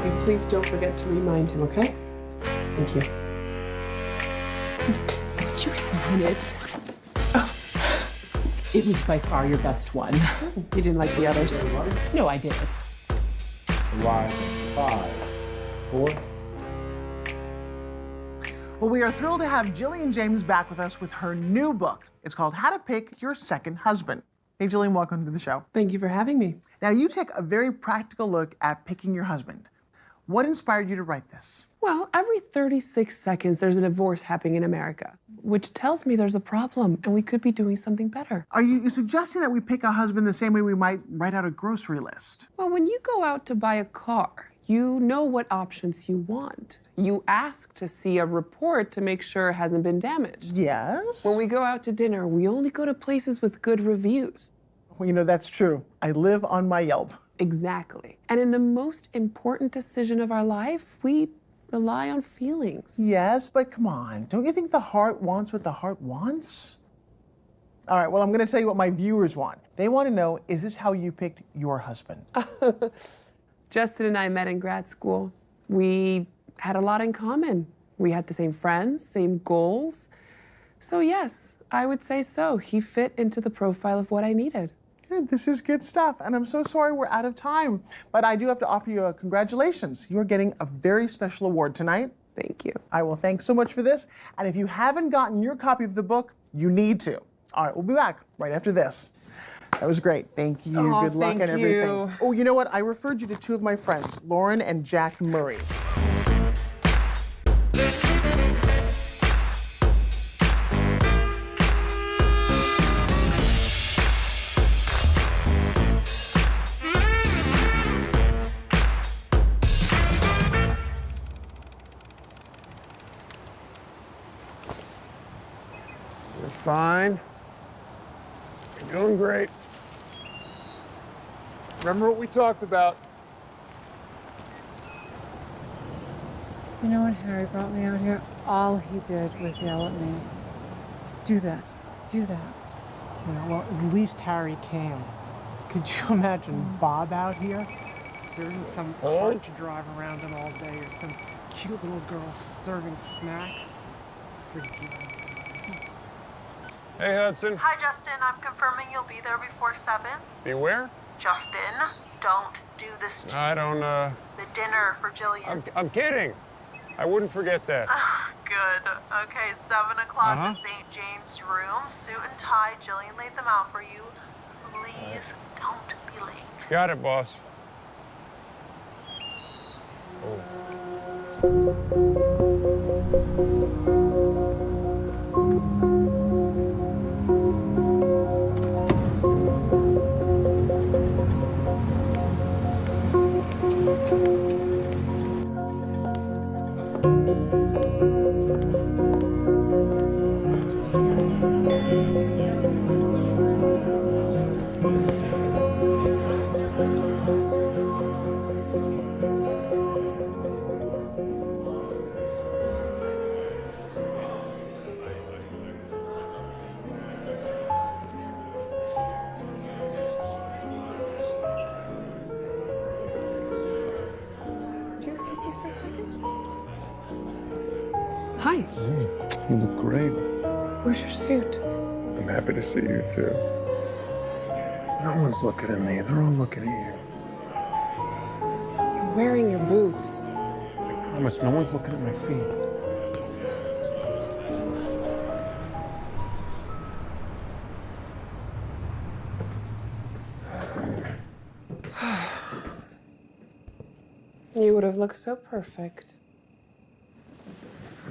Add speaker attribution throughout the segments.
Speaker 1: And please don't forget to remind him, okay? Thank you.
Speaker 2: Did you sign it?
Speaker 1: It was by far your best one. You didn't like the others?
Speaker 2: No, I did.
Speaker 3: Line 5, 4.
Speaker 4: Well, we are thrilled to have Jillian James back with us with her new book. It's called How to Pick Your Second Husband. Hey, Jillian, welcome to the show.
Speaker 1: Thank you for having me.
Speaker 4: Now, you take a very practical look at picking your husband. What inspired you to write this?
Speaker 1: Well, every 36 seconds, there's a divorce happening in America, which tells me there's a problem and we could be doing something better.
Speaker 4: Are you suggesting that we pick a husband the same way we might write out a grocery list?
Speaker 1: Well, when you go out to buy a car, you know what options you want. You ask to see a report to make sure it hasn't been damaged.
Speaker 4: Yes.
Speaker 1: When we go out to dinner, we only go to places with good reviews.
Speaker 4: Well, you know, that's true. I live on my Yelp.
Speaker 1: Exactly. And in the most important decision of our life, we rely on feelings.
Speaker 4: Yes, but come on. Don't you think the heart wants what the heart wants? All right, well, I'm going to tell you what my viewers want. They want to know, is this how you picked your husband?
Speaker 1: Justin and I met in grad school. We had a lot in common. We had the same friends, same goals. So yes, I would say so. He fit into the profile of what I needed.
Speaker 4: Good, this is good stuff, and I'm so sorry we're out of time. But I do have to offer you a congratulations. You are getting a very special award tonight.
Speaker 1: Thank you.
Speaker 4: I will thank so much for this. And if you haven't gotten your copy of the book, you need to. All right, we'll be back right after this. That was great. Thank you.
Speaker 1: Oh,
Speaker 4: good luck
Speaker 1: thank
Speaker 4: and everything.
Speaker 1: you.
Speaker 4: Oh, you know what? I referred you to two of my friends, Lauren and Jack Murray.
Speaker 5: You're fine. You're doing great. Remember what we talked about?
Speaker 6: You know when Harry brought me out here, all he did was yell at me. Do this, do that.
Speaker 7: Yeah, well, at least Harry came. Could you imagine Bob out here? There isn't some cart to drive around in all day or some cute little girl serving snacks. Forget it.
Speaker 5: Hey, Hudson.
Speaker 8: Hi, Justin. I'm confirming you'll be there before 7.
Speaker 5: Beware.
Speaker 8: Justin, don't do this to
Speaker 5: I don't,
Speaker 8: the dinner for Jillian.
Speaker 5: I'm kidding. I wouldn't forget that.
Speaker 8: Good. Okay, 7 o'clock in St. James' room. Suit and tie. Jillian laid them out for you. Please don't be late.
Speaker 5: Got it, boss.
Speaker 1: Would you excuse me for a second? Hi.
Speaker 5: You look great.
Speaker 1: Where's your suit?
Speaker 5: I'm happy to see you, too. No one's looking at me. They're all looking at you.
Speaker 1: You're wearing your boots.
Speaker 5: I promise, no one's looking at my feet.
Speaker 1: You would have looked so perfect.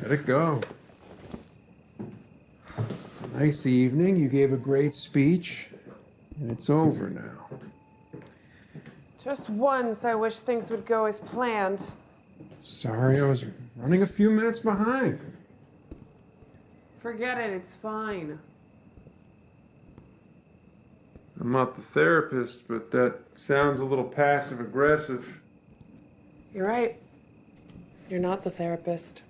Speaker 5: Let it go. It's a nice evening. You gave a great speech, and it's over now.
Speaker 1: Just once, I wish things would go as planned.
Speaker 5: Sorry, I was running a few minutes behind.
Speaker 1: Forget it, it's fine.
Speaker 5: I'm not the therapist, but that sounds a little passive-aggressive.
Speaker 1: You're right. You're not the therapist.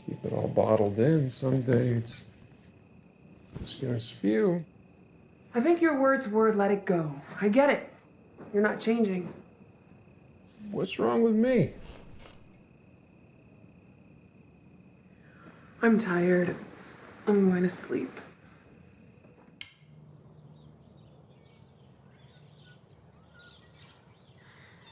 Speaker 5: Keep it all bottled in. Someday it's just gonna spew.
Speaker 1: I think your words were let it go. I get it. You're not changing.
Speaker 5: What's wrong with me?
Speaker 1: I'm tired. I'm going to sleep.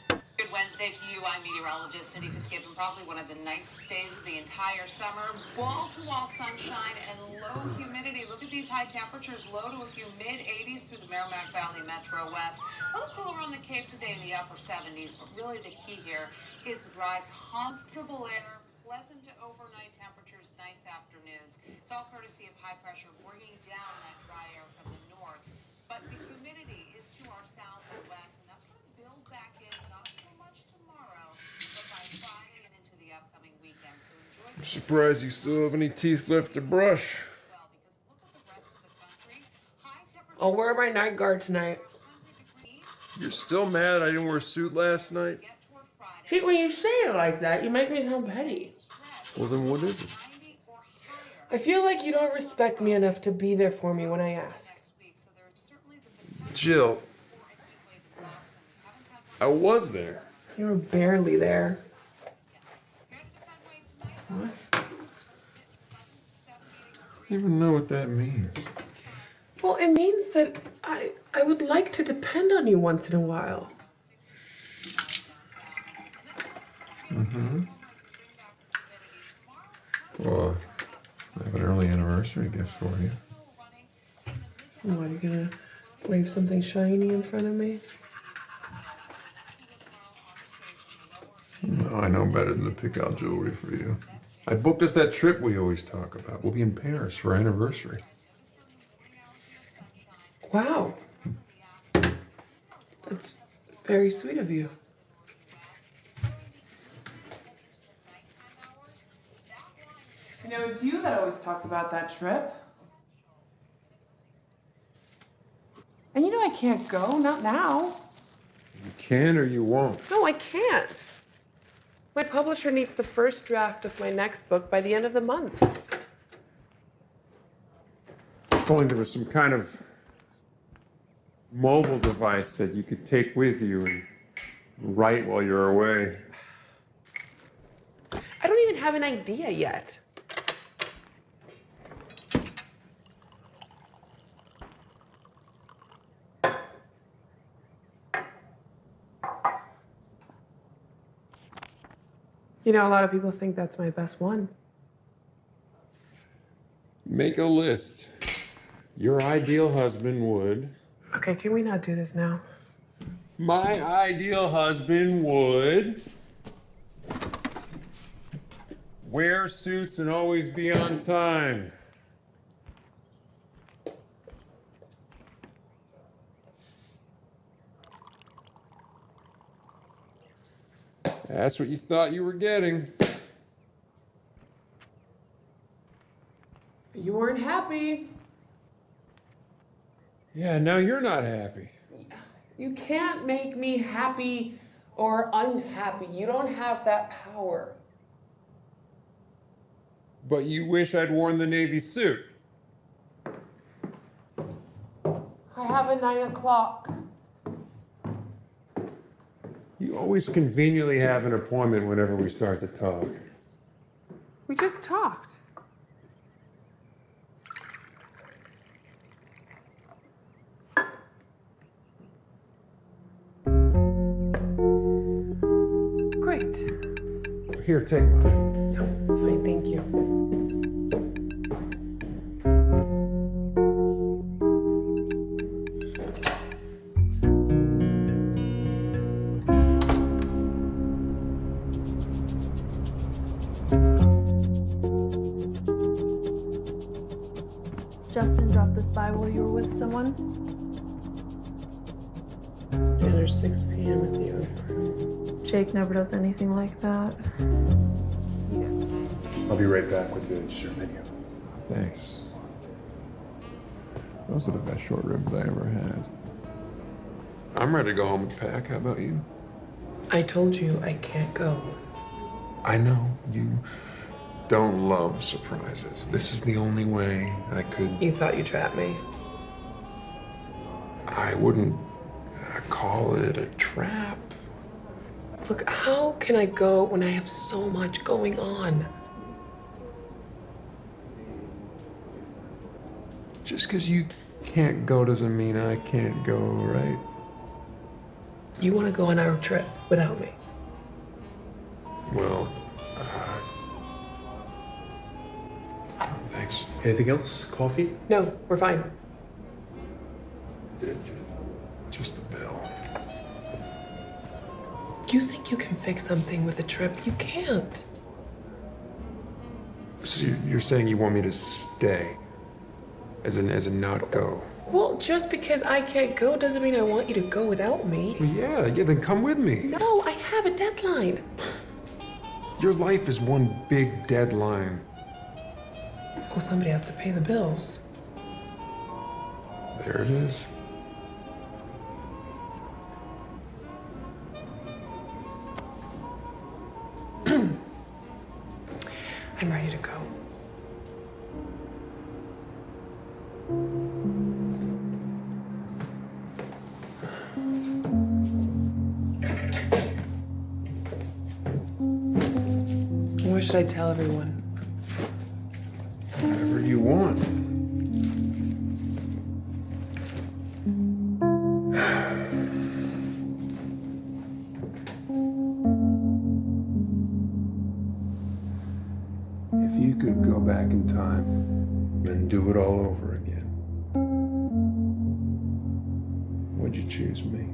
Speaker 9: Good Wednesday to you. I'm meteorologist Cindy Fitzgibbon. Probably one of the nicest days of the entire summer. Wall-to-wall sunshine and low humidity. Look at these high temperatures. Low to a few mid-80s through the Merrimack Valley Metro West. A little cooler on the Cape today in the upper 70s. But really the key here is the dry, comfortable air. Pleasant to overnight temperatures, nice afternoons. It's all courtesy of high pressure bringing down that dry air from the north. But the humidity is to our south and west, and that's going to build back in, not so much tomorrow, but by Friday and into the upcoming weekend. So enjoy
Speaker 5: I'm surprised you still have any teeth left to brush.
Speaker 9: because look at the rest of the country. High temperatures.
Speaker 1: I'll wear my night guard tonight.
Speaker 5: You're still mad I didn't wear a suit last night?
Speaker 1: See, when you say it like that, you make me sound petty.
Speaker 5: Well, then what is it?
Speaker 1: I feel like you don't respect me enough to be there for me when I ask.
Speaker 5: Jill, I was there.
Speaker 1: You were barely there.
Speaker 5: What? I don't even know what that means.
Speaker 1: Well, it means that I would like to depend on you once in a while.
Speaker 5: Mm-hmm. Well, I have an early anniversary gift for you.
Speaker 1: What, are you gonna wave something shiny in front of me?
Speaker 5: No, I know better than to pick out jewelry for you. I booked us that trip we always talk about. We'll be in Paris for our anniversary.
Speaker 1: Wow. That's very sweet of you. You know, it's you that always talks about that trip. And you know I can't go, not now.
Speaker 5: You can or you won't.
Speaker 1: No, I can't. My publisher needs the first draft of my next book by the end of the month.
Speaker 5: If only there was some kind of mobile device that you could take with you and write while you're away.
Speaker 1: I don't even have an idea yet. You know, a lot of people think that's my best one.
Speaker 5: Make a list. Your ideal husband would.
Speaker 1: Okay, can we not do this now?
Speaker 5: My ideal husband would wear suits and always be on time. That's what you thought you were getting.
Speaker 1: You weren't happy.
Speaker 5: Yeah, now you're not happy.
Speaker 1: You can't make me happy or unhappy. You don't have that power.
Speaker 5: But you wish I'd worn the Navy suit.
Speaker 1: I have a 9 o'clock.
Speaker 5: You always conveniently have an appointment whenever we start to talk.
Speaker 1: We just talked. Great.
Speaker 5: Here, take mine.
Speaker 1: No, it's fine, thank you.
Speaker 10: Justin dropped this by while you were with someone?
Speaker 1: Dinner 6 p.m. at the Oak.
Speaker 10: Jake never does anything like that.
Speaker 3: I'll be right back with the dessert menu.
Speaker 5: Thanks. Those are the best short ribs I ever had. I'm ready to go home and pack. How about you?
Speaker 1: I told you I can't go.
Speaker 5: I know. You don't love surprises. This is the only way I could...
Speaker 1: You thought you trapped me?
Speaker 5: I wouldn't call it a trap.
Speaker 1: Look, how can I go when I have so much going on?
Speaker 5: Just because you can't go doesn't mean I can't go, right?
Speaker 1: You want to go on our trip without me?
Speaker 5: Well, thanks.
Speaker 3: Anything else? Coffee?
Speaker 1: No, we're fine.
Speaker 5: Just the bill.
Speaker 1: You think you can fix something with a trip? You can't.
Speaker 5: So you're saying you want me to stay? As in not go?
Speaker 1: Well, just because I can't go doesn't mean I want you to go without me.
Speaker 5: Well, yeah, then come with me.
Speaker 1: No, I have a deadline.
Speaker 5: Your life is one big deadline.
Speaker 1: Well, somebody has to pay the bills.
Speaker 5: There it is.
Speaker 1: I'm ready to go. What should I tell everyone?
Speaker 5: Whatever you want. If you could go back in time and do it all over again, would you choose me?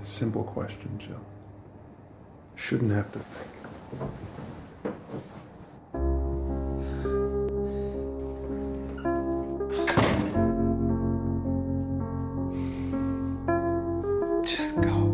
Speaker 5: Simple question, Jill. Shouldn't have to think.
Speaker 1: Just go.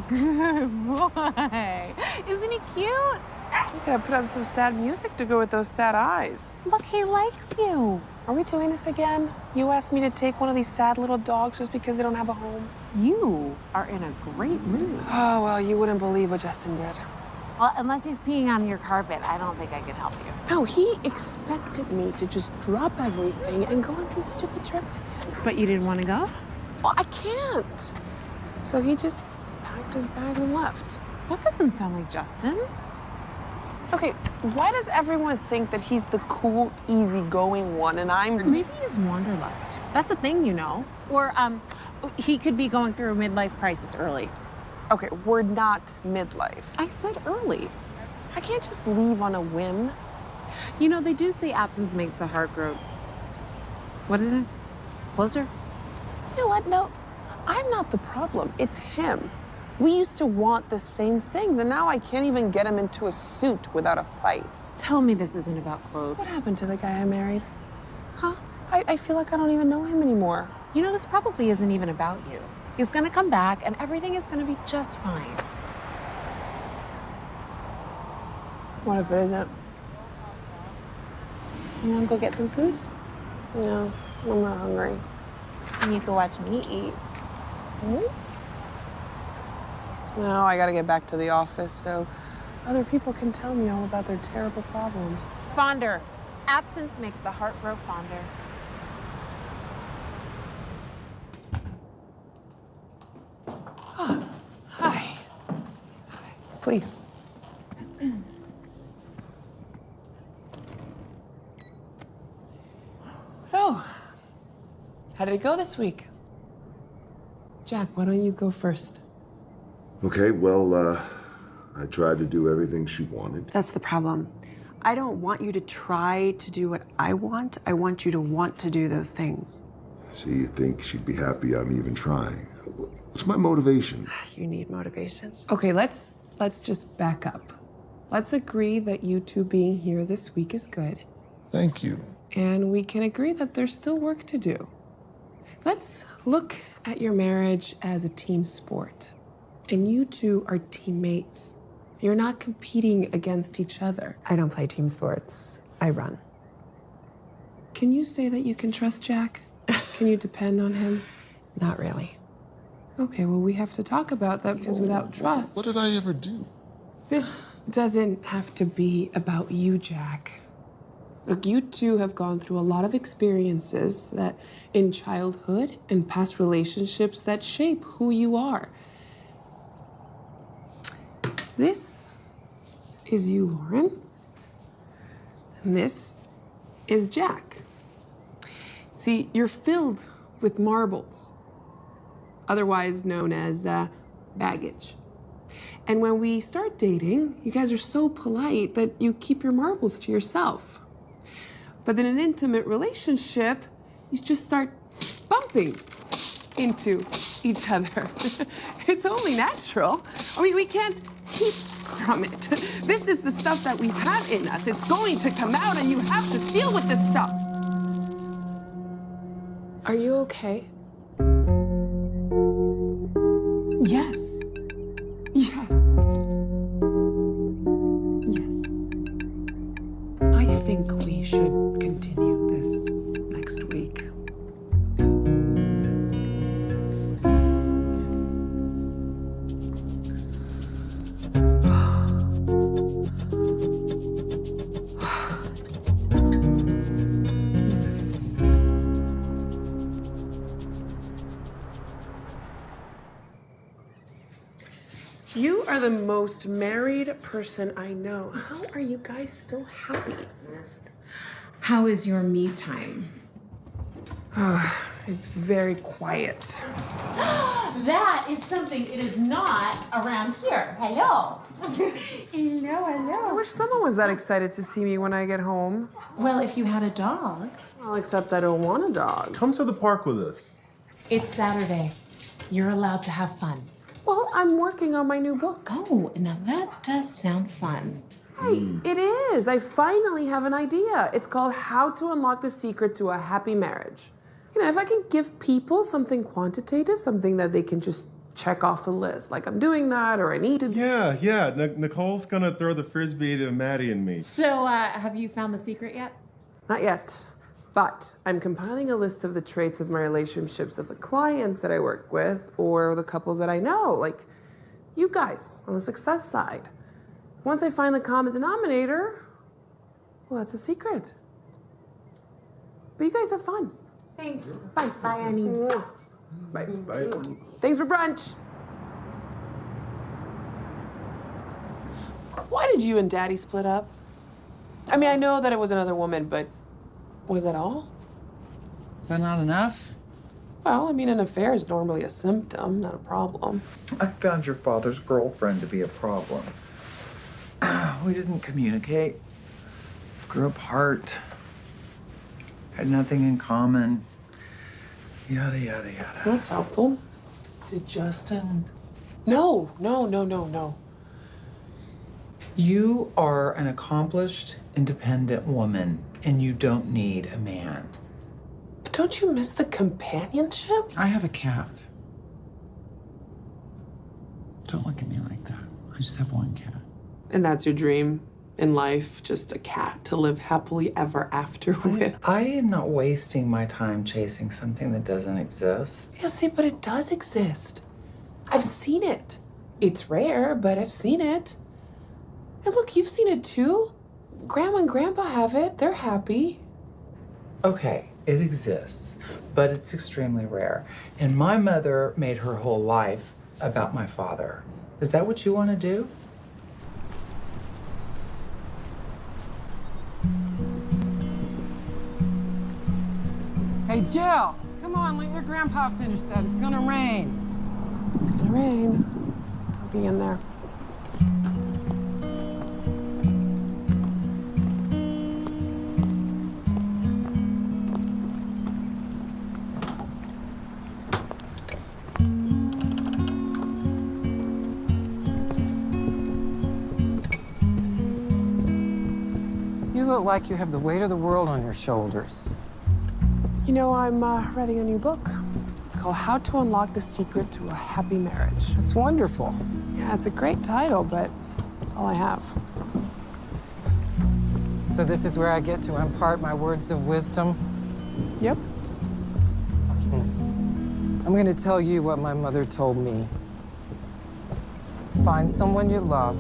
Speaker 6: Good boy. Isn't he cute?
Speaker 1: You gotta put up some sad music to go with those sad eyes.
Speaker 6: Look, he likes you.
Speaker 1: Are we doing this again? You asked me to take one of these sad little dogs just because they don't have a home?
Speaker 6: You are in a great mood.
Speaker 1: Oh, well, you wouldn't believe what Justin did.
Speaker 6: Well, unless he's peeing on your carpet, I don't think I can help you.
Speaker 1: No, he expected me to just drop everything and go on some stupid trip with him.
Speaker 6: But you didn't want to go?
Speaker 1: Well, I can't. So he just packed his bag and left.
Speaker 6: That doesn't sound like Justin.
Speaker 1: Okay, why does everyone think that he's the cool, easygoing one and I'm...
Speaker 6: Maybe he's wanderlust. That's a thing, you know. Or, he could be going through a midlife crisis early.
Speaker 1: Okay, we're not midlife.
Speaker 6: I said early.
Speaker 1: I can't just leave on a whim.
Speaker 6: You know, they do say absence makes the heart grow... What is it? Closer?
Speaker 1: You know what? No, I'm not the problem. It's him. We used to want the same things, and now I can't even get him into a suit without a fight.
Speaker 6: Tell me this isn't about clothes.
Speaker 1: What happened to the guy I married? Huh? I feel like I don't even know him anymore.
Speaker 6: You know, this probably isn't even about you. He's gonna come back, and everything is gonna be just fine.
Speaker 1: What if it isn't?
Speaker 6: You wanna go get some food?
Speaker 1: No, I'm not hungry.
Speaker 6: And you can watch me eat.
Speaker 1: Hmm? No, I gotta get back to the office so other people can tell me all about their terrible problems.
Speaker 6: Fonder,
Speaker 11: Absence makes the heart grow fonder.
Speaker 1: Oh, hi. Please. So, how did it go this week? Jack, why don't you go first?
Speaker 12: Okay, well, I tried to do everything she wanted.
Speaker 13: That's the problem. I don't want you to try to do what I want. I want you to want to do those things.
Speaker 12: So you think she'd be happy I'm even trying? What's my motivation?
Speaker 13: You need motivation.
Speaker 1: Okay, let's just back up. Let's agree that you two being here this week is good.
Speaker 12: Thank you.
Speaker 1: And we can agree that there's still work to do. Let's look at your marriage as a team sport. And you two are teammates. You're not competing against each other.
Speaker 13: I don't play team sports. I run.
Speaker 1: Can you say that you can trust Jack? Can you depend on him?
Speaker 13: Not really.
Speaker 1: Okay, well, we have to talk about that because without trust...
Speaker 12: What did I ever do?
Speaker 1: This doesn't have to be about you, Jack. Look, you two have gone through a lot of experiences that in childhood and past relationships that shape who you are. This is you, Lauren. And this is Jack. See, you're filled with marbles, otherwise known as baggage. And when we start dating, you guys are so polite that you keep your marbles to yourself. But in an intimate relationship, you just start bumping into each other. It's only natural. I mean, we can't keep from it. This is the stuff that we have in us. It's going to come out and you have to deal with this stuff. Are you okay? Yes. Yes. Yes. I think we should continue this next week. You are the most married person I know. How are you guys still happy?
Speaker 2: How is your me time?
Speaker 1: It's very quiet.
Speaker 2: That is something it is not around here. Hello. Hello.
Speaker 1: I wish someone was that excited to see me when I get home.
Speaker 2: Well, if you had a dog.
Speaker 1: Well, except I don't want a dog.
Speaker 14: Come to the park with us.
Speaker 2: It's Saturday. You're allowed to have fun.
Speaker 1: Well, I'm working on my new book.
Speaker 2: Oh, now that does sound fun.
Speaker 1: Hey, it is. I finally have an idea. It's called How to Unlock the Secret to a Happy Marriage. You know, if I can give people something quantitative, something that they can just check off a list, like I'm doing that or I need to.
Speaker 14: Yeah. Nicole's gonna throw the frisbee to Maddie and me.
Speaker 2: So, have you found the secret yet?
Speaker 1: Not yet. But I'm compiling a list of the traits of my relationships of the clients that I work with or the couples that I know, like you guys on the success side. Once I find the common denominator, well, that's a secret. But you guys have fun.
Speaker 11: Thanks. Bye. Bye, Annie.
Speaker 1: Bye. Bye. Thanks for brunch. Why did you and Daddy split up? I mean, I know that it was another woman, but was that all?
Speaker 15: Is that not enough?
Speaker 1: Well, I mean, an affair is normally a symptom, not a problem.
Speaker 15: I found your father's girlfriend to be a problem. We didn't communicate. Grew apart. Had nothing in common. Yada, yada, yada.
Speaker 1: That's helpful.
Speaker 15: Did Justin?
Speaker 1: No.
Speaker 15: You are an accomplished, independent woman, and you don't need a man.
Speaker 1: But don't you miss the companionship?
Speaker 15: I have a cat. Don't look at me like that. I just have one cat.
Speaker 1: And that's your dream in life, just a cat to live happily ever after with?
Speaker 15: I am not wasting my time chasing something that doesn't exist.
Speaker 1: Yeah, see, but it does exist. I've seen it. It's rare, but I've seen it. And look, you've seen it too. Grandma and Grandpa have it. They're happy.
Speaker 15: Okay, it exists, but it's extremely rare. And my mother made her whole life about my father. Is that what you want to do?
Speaker 7: Hey, Jill, come on, let your grandpa finish that. It's gonna rain.
Speaker 1: It's gonna rain. I'll be in there.
Speaker 7: You look like you have the weight of the world on your shoulders.
Speaker 1: You know, I'm writing a new book. It's called How to Unlock the Secret to a Happy Marriage.
Speaker 7: It's wonderful.
Speaker 1: Yeah, it's a great title, but that's all I have.
Speaker 7: So this is where I get to impart my words of wisdom?
Speaker 1: Yep.
Speaker 7: I'm going to tell you what my mother told me. Find someone you love,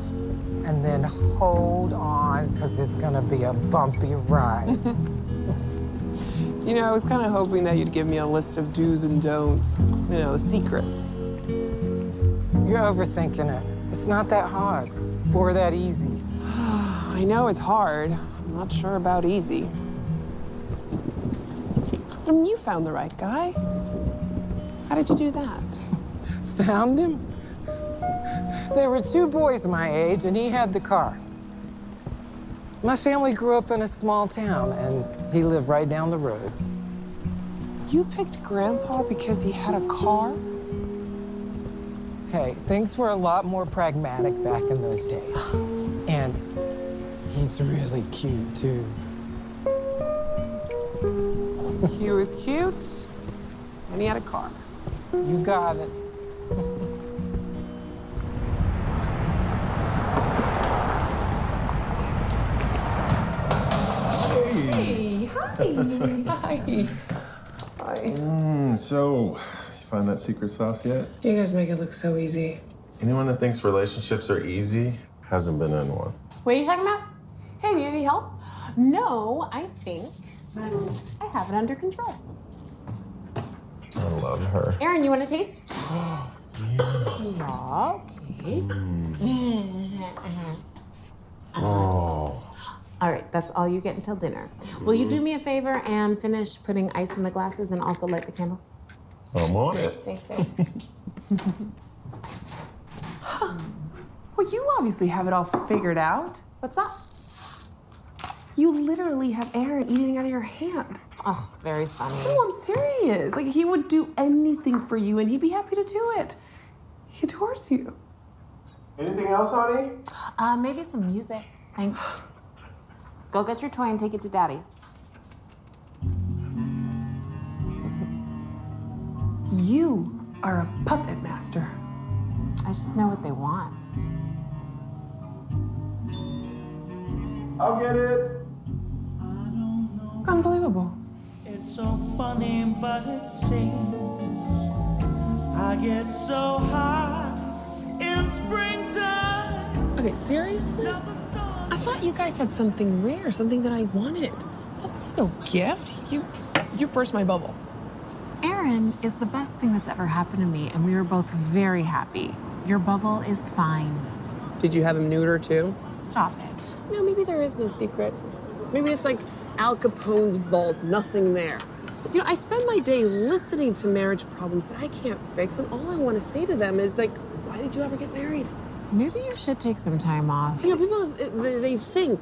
Speaker 7: and then hold on, because it's going to be a bumpy ride.
Speaker 1: You know, I was kind of hoping that you'd give me a list of do's and don'ts. You know, the secrets.
Speaker 7: You're overthinking it. It's not that hard or that easy.
Speaker 1: I know it's hard. I'm not sure about easy. I mean, you found the right guy. How did you do that?
Speaker 7: Found him? There were 2 boys my age, and he had the car. My family grew up in a small town, and he lived right down the road.
Speaker 1: You picked Grandpa because he had a car?
Speaker 7: Hey, things were a lot more pragmatic back in those days. And he's really cute, too.
Speaker 1: He was cute, and he had a car.
Speaker 7: You got it.
Speaker 10: Hey, hi. Hi.
Speaker 14: So, you find that secret sauce yet?
Speaker 1: You guys make it look so easy.
Speaker 16: Anyone that thinks relationships are easy hasn't been in one.
Speaker 2: What are you talking about? Hey, do you need any help? No, I think I have it under control.
Speaker 16: I love her.
Speaker 2: Aaron, you want a taste?
Speaker 16: Yeah.
Speaker 2: Okay.
Speaker 16: Oh.
Speaker 2: All right, that's all you get until dinner. Will you do me a favor and finish putting ice in the glasses and also light the candles?
Speaker 16: I'm on it.
Speaker 2: Thanks, babe.
Speaker 1: Well, you obviously have it all figured out.
Speaker 2: What's that?
Speaker 1: You literally have Aaron eating out of your hand.
Speaker 2: Oh, very funny.
Speaker 1: No, I'm serious. Like, he would do anything for you, and he'd be happy to do it. He adores you.
Speaker 16: Anything else, honey?
Speaker 2: Maybe some music. Thanks. Go get your toy and take it to Daddy.
Speaker 1: You are a puppet master.
Speaker 2: I just know what they want.
Speaker 16: I'll get it.
Speaker 1: Unbelievable.
Speaker 17: It's so funny, but it seems I get so high in springtime.
Speaker 1: Okay, seriously? I thought you guys had something rare, something that I wanted. That's no gift. You burst my bubble.
Speaker 2: Aaron is the best thing that's ever happened to me, and we were both very happy. Your bubble is fine.
Speaker 1: Did you have him neuter too?
Speaker 2: Stop it.
Speaker 1: You know, maybe there is no secret. Maybe it's like Al Capone's vault, nothing there. You know, I spend my day listening to marriage problems that I can't fix, and all I want to say to them is like, why did you ever get married?
Speaker 2: Maybe you should take some time off.
Speaker 1: You know, people,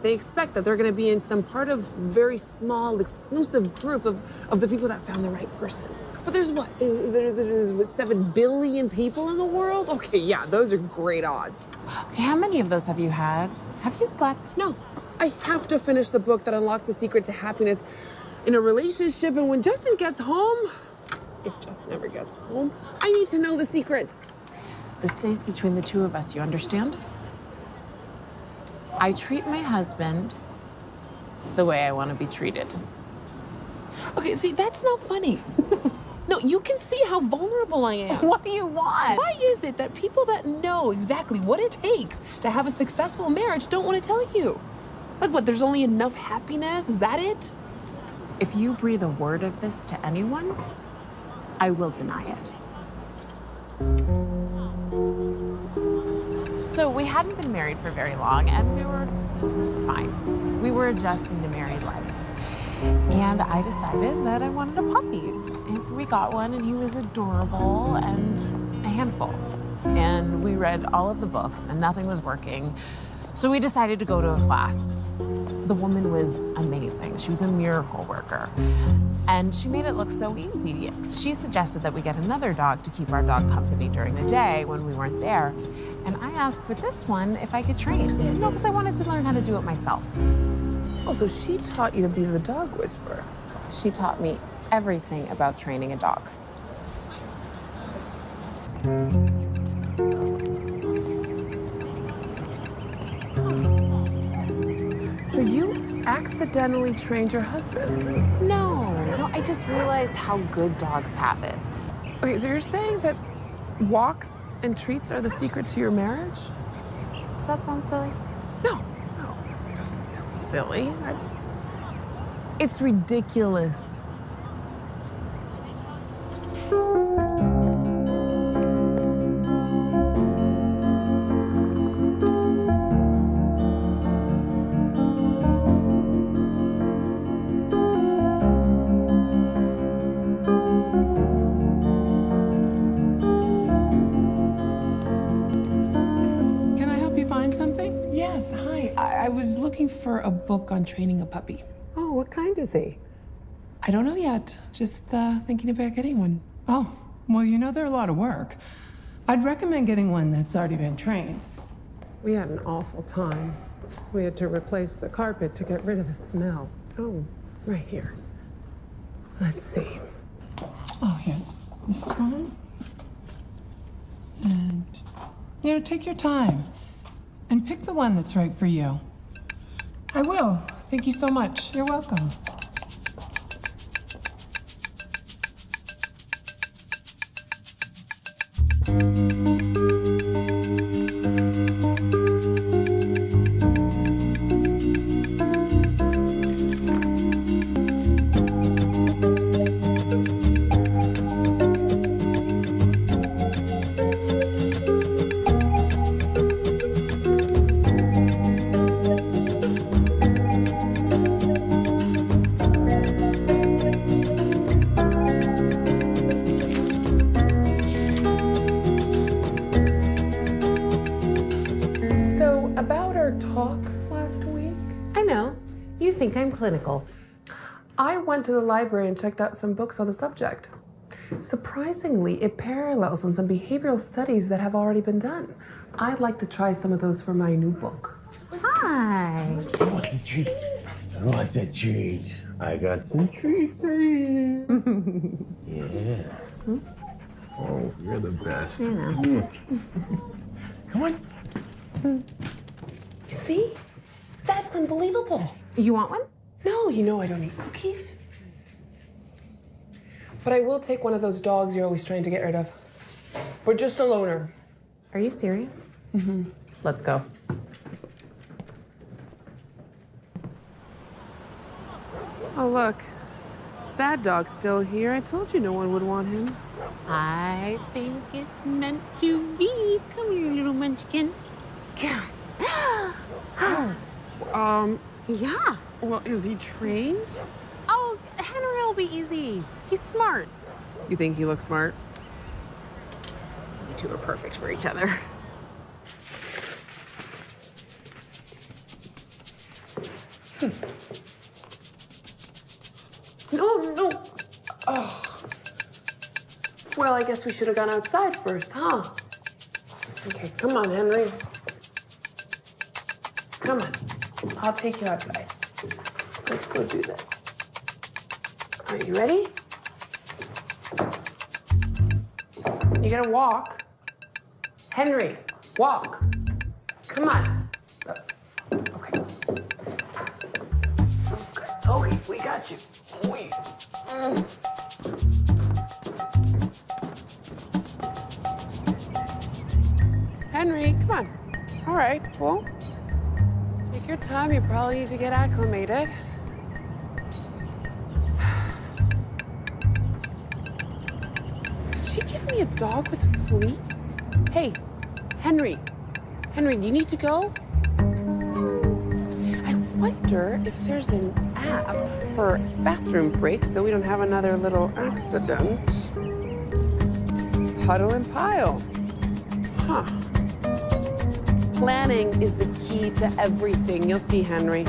Speaker 1: they expect that they're going to be in some part of very small, exclusive group of the people that found the right person. But there's what? There's 7 billion people in the world? Okay, yeah, those are great odds.
Speaker 2: Okay, how many of those have you had? Have you slept?
Speaker 1: No. I have to finish the book that unlocks the secret to happiness in a relationship, and when Justin gets home, if Justin ever gets home, I need to know the secrets.
Speaker 2: This stays between the 2 of us, you understand? I treat my husband the way I want to be treated.
Speaker 1: Okay, see, that's not funny. No, you can see how vulnerable I am.
Speaker 2: What do you want?
Speaker 1: Why is it that people that know exactly what it takes to have a successful marriage don't want to tell you? Like what, there's only enough happiness? Is that it?
Speaker 11: If you breathe a word of this to anyone, I will deny it. So we hadn't been married for very long, and we were fine. We were adjusting to married life. And I decided that I wanted a puppy. And so we got one, and he was adorable and a handful. And we read all of the books, and nothing was working. So we decided to go to a class. The woman was amazing. She was a miracle worker. And she made it look so easy. She suggested that we get another dog to keep our dog company during the day when we weren't there. And I asked with this one if I could train, you know, because I wanted to learn how to do it myself.
Speaker 1: Oh, so she taught you to be the dog whisperer.
Speaker 11: She taught me everything about training a dog.
Speaker 1: So you accidentally trained your husband?
Speaker 11: No, I just realized how good dogs have it.
Speaker 1: Okay, so you're saying that walks and treats are the secret to your marriage?
Speaker 11: Does that sound silly?
Speaker 1: No, it doesn't sound silly. It's ridiculous.
Speaker 18: Yes, hi. I was looking for a book on training a puppy.
Speaker 1: Oh, what kind is he?
Speaker 18: I don't know yet. Just thinking about getting one.
Speaker 19: Oh, well, you know they're a lot of work. I'd recommend getting one that's already been trained.
Speaker 1: We had an awful time. We had to replace the carpet to get rid of the smell. Oh, right here. Let's see.
Speaker 19: Oh, here. This one. And, take your time. And pick the one that's right for you.
Speaker 18: I will. Thank you so much.
Speaker 19: You're welcome.
Speaker 11: I'm clinical.
Speaker 1: I went to the library and checked out some books on the subject. Surprisingly, it parallels on some behavioral studies that have already been done. I'd like to try some of those for my new book.
Speaker 11: Hi.
Speaker 16: What's a treat? What's a treat? I got some treats for you. Yeah. Oh, you're the best. Come on.
Speaker 1: See? That's unbelievable.
Speaker 11: You want one?
Speaker 1: No, I don't eat cookies. But I will take one of those dogs you're always trying to get rid of. We're just a loner.
Speaker 11: Are you serious?
Speaker 1: Mm-hmm.
Speaker 11: Let's go.
Speaker 1: Oh, look. Sad Dog's still here. I told you no one would want him.
Speaker 2: I think it's meant to be. Come here, little munchkin.
Speaker 1: Yeah.
Speaker 2: Yeah.
Speaker 1: Well, is he trained?
Speaker 2: Oh, Henry will be easy. He's smart.
Speaker 1: You think he looks smart?
Speaker 2: You two are perfect for each other.
Speaker 1: No. Oh. Well, I guess we should have gone outside first, huh? Okay, come on, Henry. Come on. I'll take you outside. Let's go do that. Are you ready? You gotta walk. Henry, walk. Come on. Okay. Okay, we got you. Henry, come on. All right, well, take your time. You probably need to get acclimated. Did she give me a dog with fleas? Hey, Henry. Henry, do you need to go? I wonder if there's an app for bathroom breaks so we don't have another little accident. Puddle and pile. Huh. Planning is the key to everything. You'll see, Henry.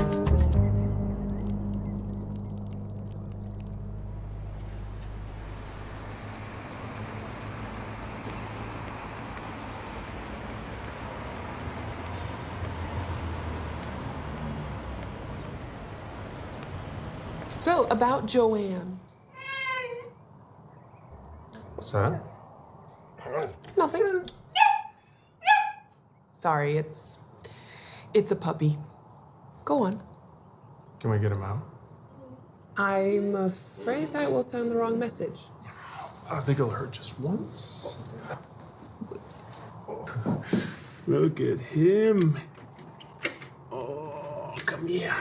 Speaker 1: So, about Joanne.
Speaker 14: What's that?
Speaker 1: Nothing. Sorry, it's a puppy. Go on.
Speaker 14: Can we get him out?
Speaker 1: I'm afraid that will send the wrong message.
Speaker 14: I think it'll hurt just once. Look at him. Oh, come here.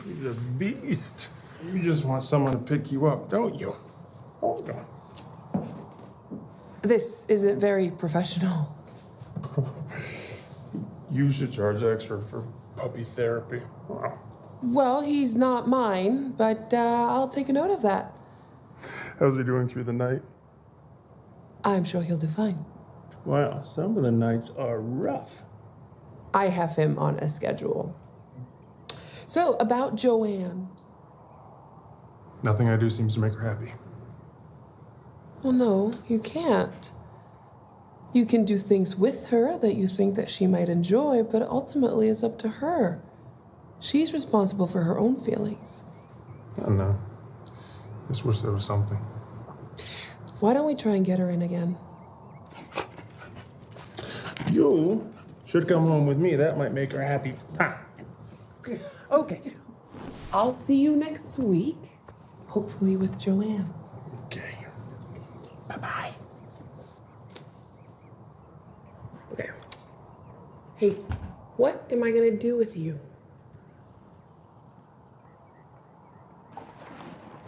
Speaker 14: He's a beast. You just want someone to pick you up, don't you? Hold on.
Speaker 1: This isn't very professional.
Speaker 14: You should charge extra for puppy therapy. Wow.
Speaker 1: Well, he's not mine, but I'll take a note of that.
Speaker 14: How's he doing through the night?
Speaker 1: I'm sure he'll do fine.
Speaker 14: Wow, some of the nights are rough.
Speaker 1: I have him on a schedule. So, about Joanne.
Speaker 14: Nothing I do seems to make her happy.
Speaker 1: Well, no, you can't. You can do things with her that you think that she might enjoy, but ultimately it's up to her. She's responsible for her own feelings.
Speaker 14: I don't know. Just wish there was something.
Speaker 1: Why don't we try and get her in again?
Speaker 14: You should come home with me. That might make her happy. Ha!
Speaker 1: Okay. I'll see you next week, hopefully with Joanne.
Speaker 14: Okay. Bye-bye.
Speaker 1: Okay. Hey, what am I gonna do with you?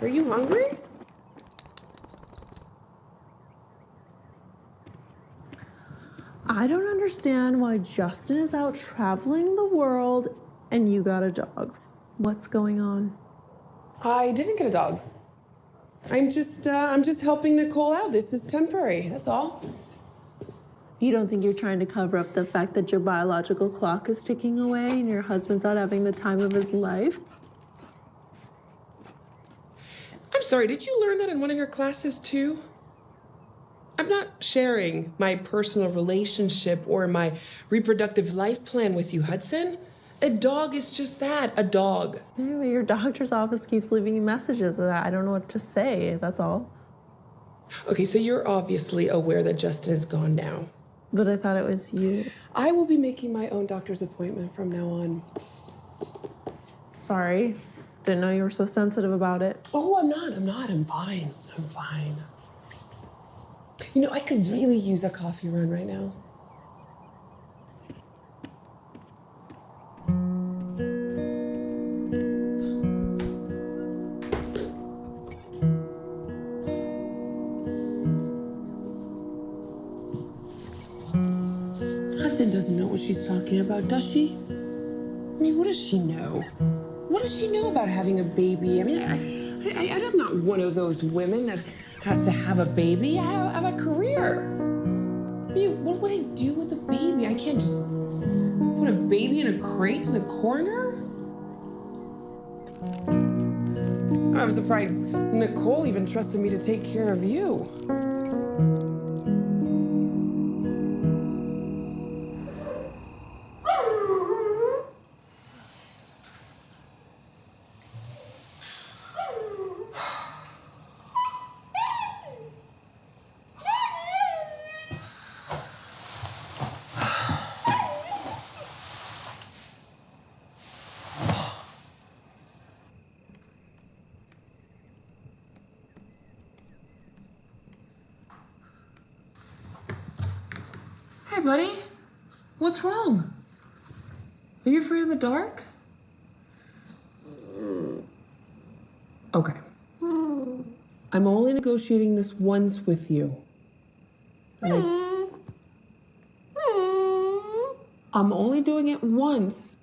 Speaker 1: Are you hungry?
Speaker 13: I don't understand why Justin is out traveling the world and you got a dog. What's going on?
Speaker 1: I didn't get a dog. I'm just helping Nicole out. This is temporary, that's all.
Speaker 13: You don't think you're trying to cover up the fact that your biological clock is ticking away and your husband's out having the time of his life?
Speaker 1: I'm sorry, did you learn that in one of your classes too? I'm not sharing my personal relationship or my reproductive life plan with you, Hudson. A dog is just that, a dog.
Speaker 13: Maybe your doctor's office keeps leaving you messages with that. I don't know what to say, that's all.
Speaker 1: Okay, so you're obviously aware that Justin is gone now.
Speaker 13: But I thought it was you.
Speaker 1: I will be making my own doctor's appointment from now on.
Speaker 13: Sorry. Didn't know you were so sensitive about it.
Speaker 1: Oh, I'm fine. I'm fine. You know, I could really use a coffee run right now. Hudson doesn't know what she's talking about, does she? I mean, what does she know? What does she know about having a baby? I mean, I'm not one of those women that has to have a baby. I have a career. I mean, what would I do with a baby? I can't just put a baby in a crate in a corner. I'm surprised Nicole even trusted me to take care of you. Hey, buddy. What's wrong? Are you afraid of the dark? Okay. I'm only negotiating this once with you. I'm only doing it once,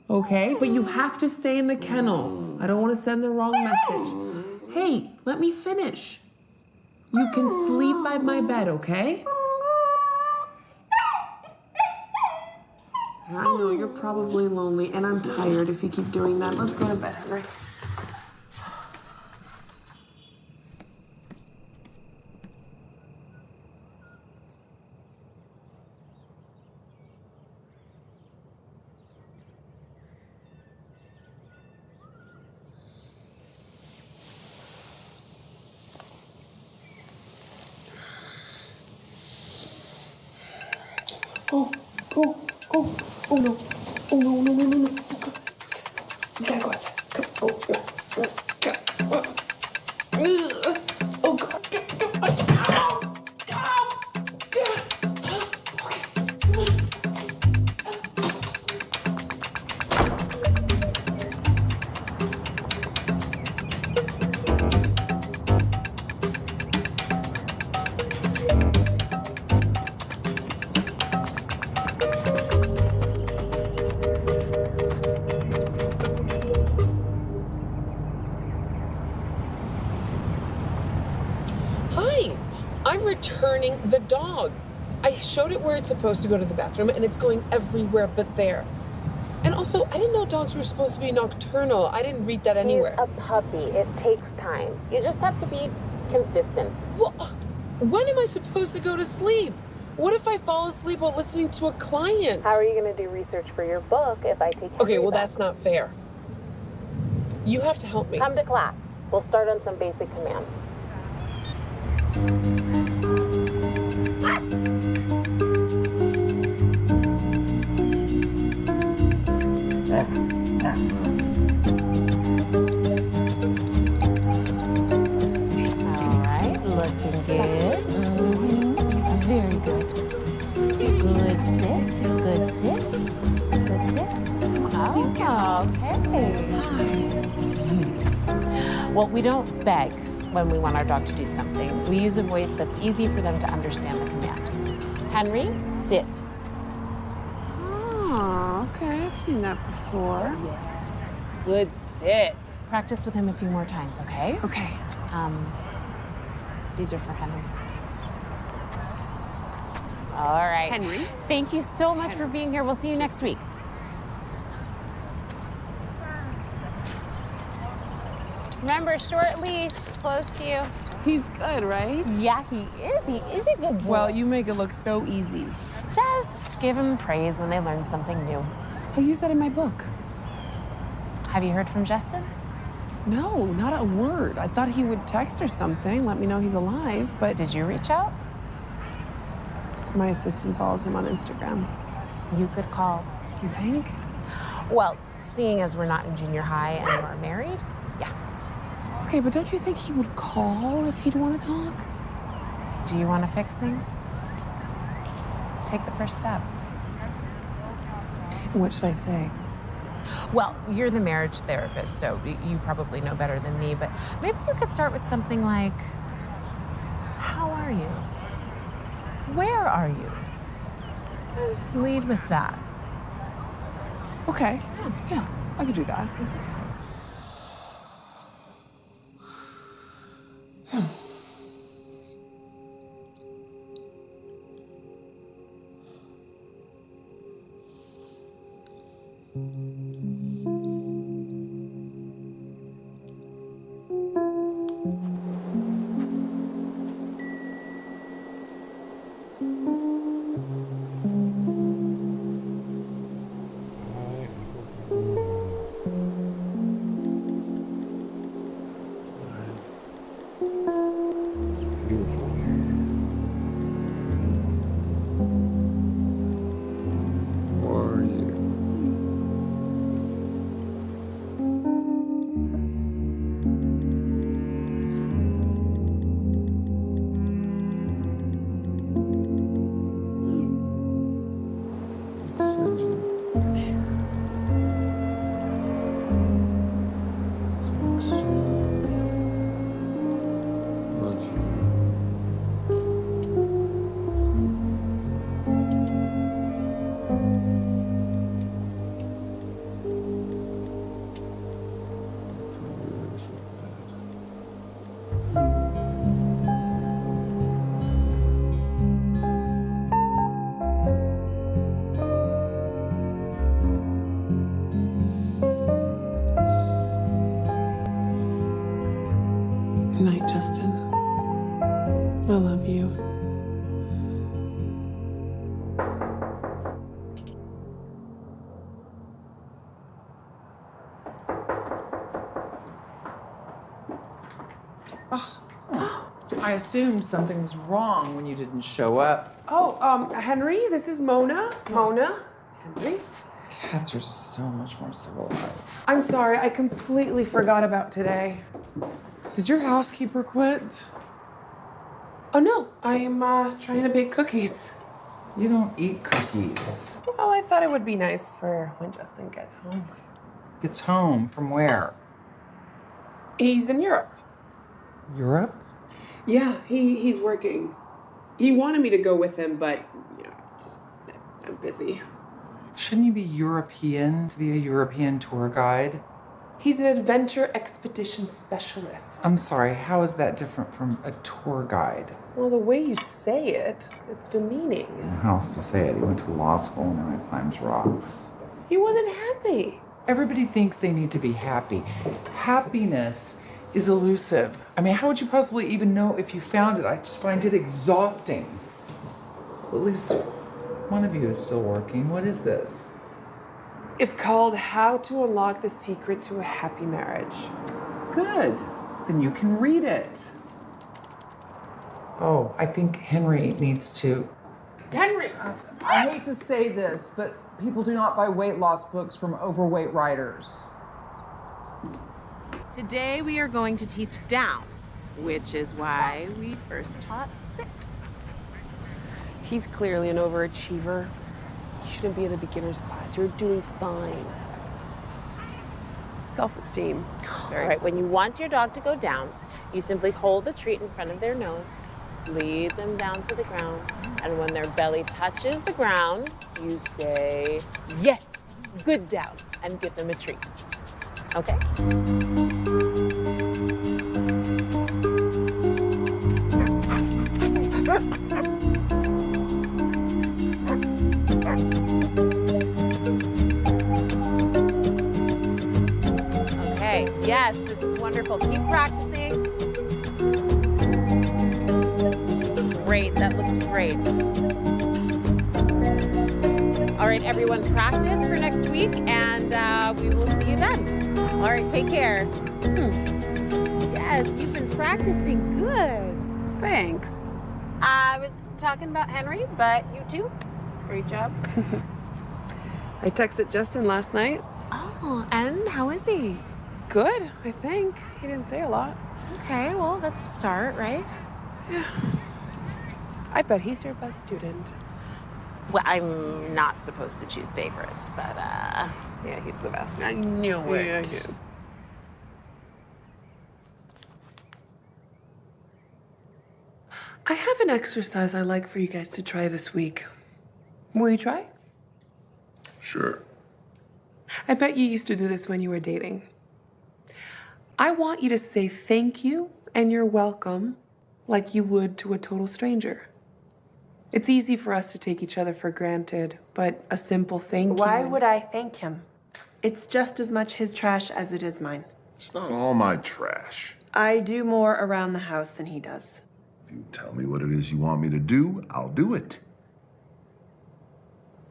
Speaker 1: okay? But you have to stay in the kennel. I don't want to send the wrong message. Hey, let me finish. You can sleep by my bed, okay? I know you're probably lonely, and I'm tired if you keep doing that. Let's go to bed, Henry. Oh no. Oh no, no, no, no, no. Okay. We gotta go outside. Come. Oh, yeah. Oh, God. I'm returning the dog. I showed it where it's supposed to go to the bathroom, and it's going everywhere but there. And also, I didn't know dogs were supposed to be nocturnal. I didn't read that anywhere.
Speaker 11: He's a puppy. It takes time. You just have to be consistent.
Speaker 1: Well, when am I supposed to go to sleep? What if I fall asleep while listening to a client?
Speaker 11: How are you going to do research for your book if I take
Speaker 1: Okay, well, that's not fair. You have to help me.
Speaker 11: Come to class. We'll start on some basic commands. Alright, looking good. Very good. Good sit. Good sit. Good sit. Oh, okay. Well, we don't beg when we want our dog to do something. We use a voice that's easy for them to understand the command. Henry, sit.
Speaker 1: Oh, okay. I've seen that before.
Speaker 11: Good sit. Practice with him a few more times, okay?
Speaker 1: Okay.
Speaker 11: These are for Henry. All right.
Speaker 1: Henry.
Speaker 11: Thank you so much for being here. We'll see you next week. Remember, short leash, close to you.
Speaker 1: He's good, right?
Speaker 11: Yeah, he is. He is a good boy.
Speaker 1: Well, you make it look so easy.
Speaker 11: Just give him praise when they learn something new.
Speaker 1: I'll use that in my book.
Speaker 11: Have you heard from Justin?
Speaker 1: No, not a word. I thought he would text or something, let me know he's alive, but...
Speaker 11: Did you reach out?
Speaker 1: My assistant follows him on Instagram.
Speaker 11: You could call.
Speaker 1: You think?
Speaker 11: Well, seeing as we're not in junior high and we're married, yeah.
Speaker 1: Okay, but don't you think he would call if he'd want to talk?
Speaker 11: Do you want to fix things? Take the first step.
Speaker 1: What should I say?
Speaker 11: Well, you're the marriage therapist, so you probably know better than me, but maybe you could start with something like, how are you? Where are you? Lead with that.
Speaker 1: Okay. Yeah, I could do that.
Speaker 5: It's beautiful here. How are you?
Speaker 15: I assumed something was wrong when you didn't show up.
Speaker 1: Oh, Henry, this is Mona. Mona. Henry.
Speaker 15: Cats are so much more civilized.
Speaker 1: I'm sorry, I completely forgot about today.
Speaker 15: Did your housekeeper quit?
Speaker 1: Oh no, I'm trying to bake cookies.
Speaker 15: You don't eat cookies.
Speaker 1: Well, I thought it would be nice for when Justin gets home.
Speaker 15: Gets home from where?
Speaker 1: He's in Europe.
Speaker 15: Europe?
Speaker 1: Yeah, he's working. He wanted me to go with him, but I'm busy.
Speaker 15: Shouldn't you be European to be a European tour guide?
Speaker 1: He's an adventure expedition specialist.
Speaker 15: I'm sorry, how is that different from a tour guide?
Speaker 1: Well, the way you say it, it's demeaning.
Speaker 15: How else to say it? He went to law school and now he climbs rocks.
Speaker 1: He wasn't happy.
Speaker 15: Everybody thinks they need to be happy. Happiness is elusive. I mean, how would you possibly even know if you found it? I just find it exhausting. At least one of you is still working. What is this?
Speaker 1: It's called How to Unlock the Secret to a Happy Marriage.
Speaker 15: Good. Then you can read it. Oh, I think Henry needs to.
Speaker 1: Henry!
Speaker 15: I hate to say this, but people do not buy weight loss books from overweight writers.
Speaker 11: Today we are going to teach down, which is why we first taught sit.
Speaker 1: He's clearly an overachiever. You shouldn't be in the beginner's class. You're doing fine. Self-esteem.
Speaker 11: All right, when you want your dog to go down, you simply hold the treat in front of their nose, lead them down to the ground, and when their belly touches the ground, you say, yes, good down, and give them a treat. Okay? Okay, yes, this is wonderful. Keep practicing. Great, that looks great. All right, everyone, practice for next week, and we will see you then. All right, take care. Yes, you've been practicing good.
Speaker 1: Thanks.
Speaker 11: I was talking about Henry, but you too. Great job.
Speaker 1: I texted Justin last night.
Speaker 11: Oh, and how is he?
Speaker 1: Good, I think. He didn't say a lot.
Speaker 11: Okay, well, that's a start, right?
Speaker 1: Yeah. I bet he's your best student.
Speaker 11: Well, I'm not supposed to choose favorites, but
Speaker 1: yeah, he's the best.
Speaker 11: I knew it.
Speaker 1: Yeah, he is. I have an exercise I'd like for you guys to try this week. Will you try?
Speaker 12: Sure.
Speaker 1: I bet you used to do this when you were dating. I want you to say thank you and you're welcome like you would to a total stranger. It's easy for us to take each other for granted, but a simple thank you.
Speaker 20: Why would I thank him? It's just as much his trash as it is mine.
Speaker 12: It's not all my trash.
Speaker 20: I do more around the house than he does.
Speaker 12: If you tell me what it is you want me to do, I'll do it.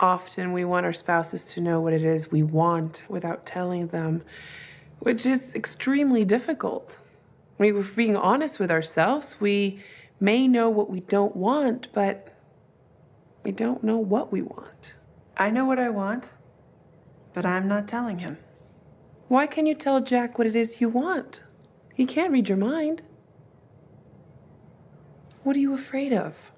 Speaker 1: Often we want our spouses to know what it is we want without telling them, which is extremely difficult. I mean, if we're being honest with ourselves, we may know what we don't want, but we don't know what we want.
Speaker 20: I know what I want, but I'm not telling him.
Speaker 1: Why can't you tell Jack what it is you want? He can't read your mind. What are you afraid of?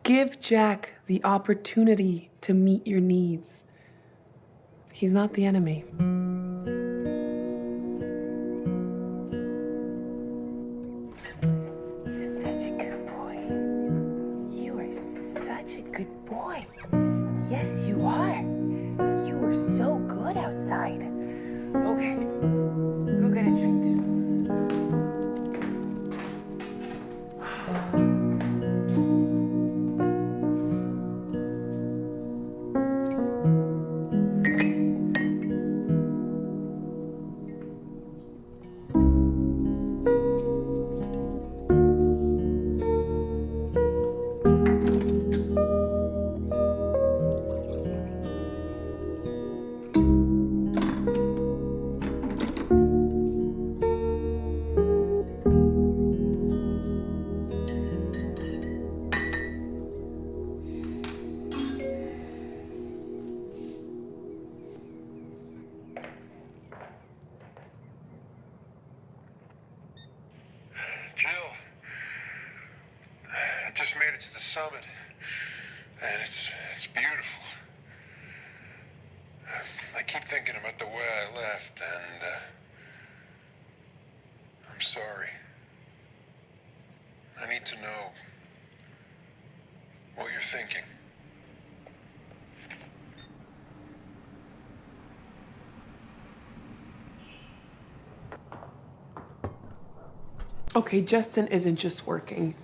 Speaker 1: Give Jack the opportunity to meet your needs. He's not the enemy.
Speaker 10: You're such a good boy. You are such a good boy. Yes, you are. You were so good outside. Okay, go get a treat.
Speaker 5: summit, and it's beautiful. I keep thinking about the way I left, and I'm sorry. I need to know what you're thinking.
Speaker 1: Okay, Justin isn't just working.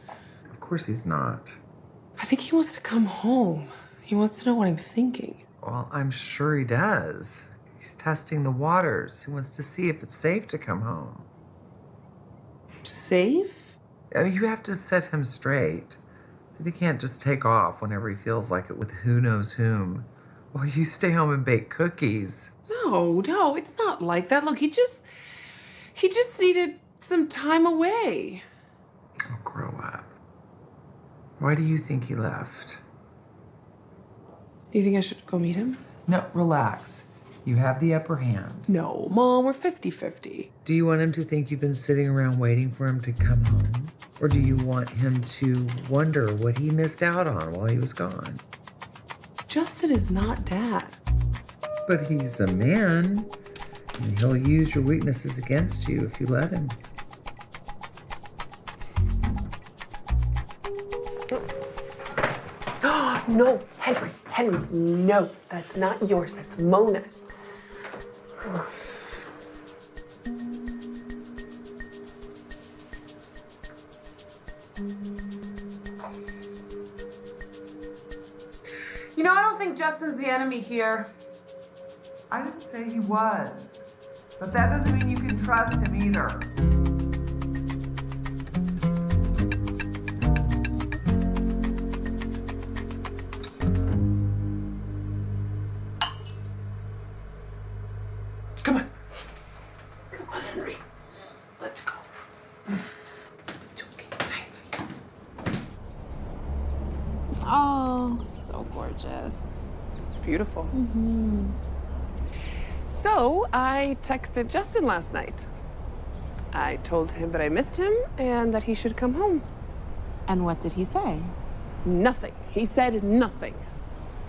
Speaker 15: Of course he's not.
Speaker 1: I think he wants to come home. He wants to know what I'm thinking.
Speaker 15: Well, I'm sure he does. He's testing the waters. He wants to see if it's safe to come home.
Speaker 1: Safe?
Speaker 15: I mean, you have to set him straight. That he can't just take off whenever he feels like it with who knows whom. Well, you stay home and bake cookies.
Speaker 1: No, it's not like that. Look, he just needed some time away.
Speaker 15: Oh, grow up. Why do you think he left?
Speaker 1: Do you think I should go meet him?
Speaker 15: No, relax. You have the upper hand.
Speaker 1: No, Mom, we're 50-50.
Speaker 15: Do you want him to think you've been sitting around waiting for him to come home? Or do you want him to wonder what he missed out on while he was gone?
Speaker 1: Justin is not Dad.
Speaker 15: But he's a man, and he'll use your weaknesses against you if you let him.
Speaker 1: No, Henry, no. That's not yours. That's Mona's. You know, I don't think Justin's the enemy here.
Speaker 15: I didn't say he was. But that doesn't mean you can trust him either.
Speaker 1: Come on, Henry. Let's go.
Speaker 11: Oh, so gorgeous.
Speaker 1: It's beautiful.
Speaker 11: Mm-hmm.
Speaker 1: So I texted Justin last night. I told him that I missed him and that he should come home.
Speaker 11: And what did he say?
Speaker 1: Nothing. He said nothing.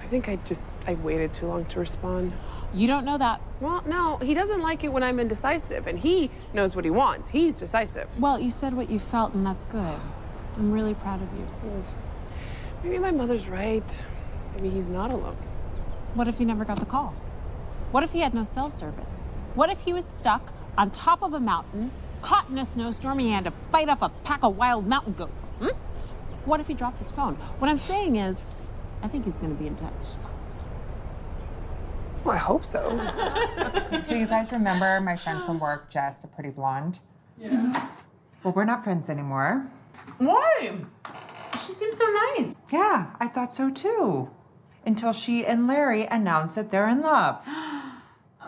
Speaker 1: I think I waited too long to respond.
Speaker 11: You don't know that.
Speaker 1: Well, no, he doesn't like it when I'm indecisive, and he knows what he wants. He's decisive.
Speaker 11: Well, you said what you felt, and that's good. I'm really proud of you.
Speaker 1: Maybe my mother's right. Maybe he's not alone.
Speaker 11: What if he never got the call? What if he had no cell service? What if he was stuck on top of a mountain, caught in a snowstorm, and he had to fight off a pack of wild mountain goats? What if he dropped his phone? What I'm saying is, I think he's going to be in touch.
Speaker 1: Well, I hope so.
Speaker 21: So you guys remember my friend from work, Jess, a pretty blonde?
Speaker 2: Yeah.
Speaker 21: Well, we're not friends anymore.
Speaker 2: Why? She seems so nice.
Speaker 21: Yeah, I thought so too. Until she and Larry announced that they're in love.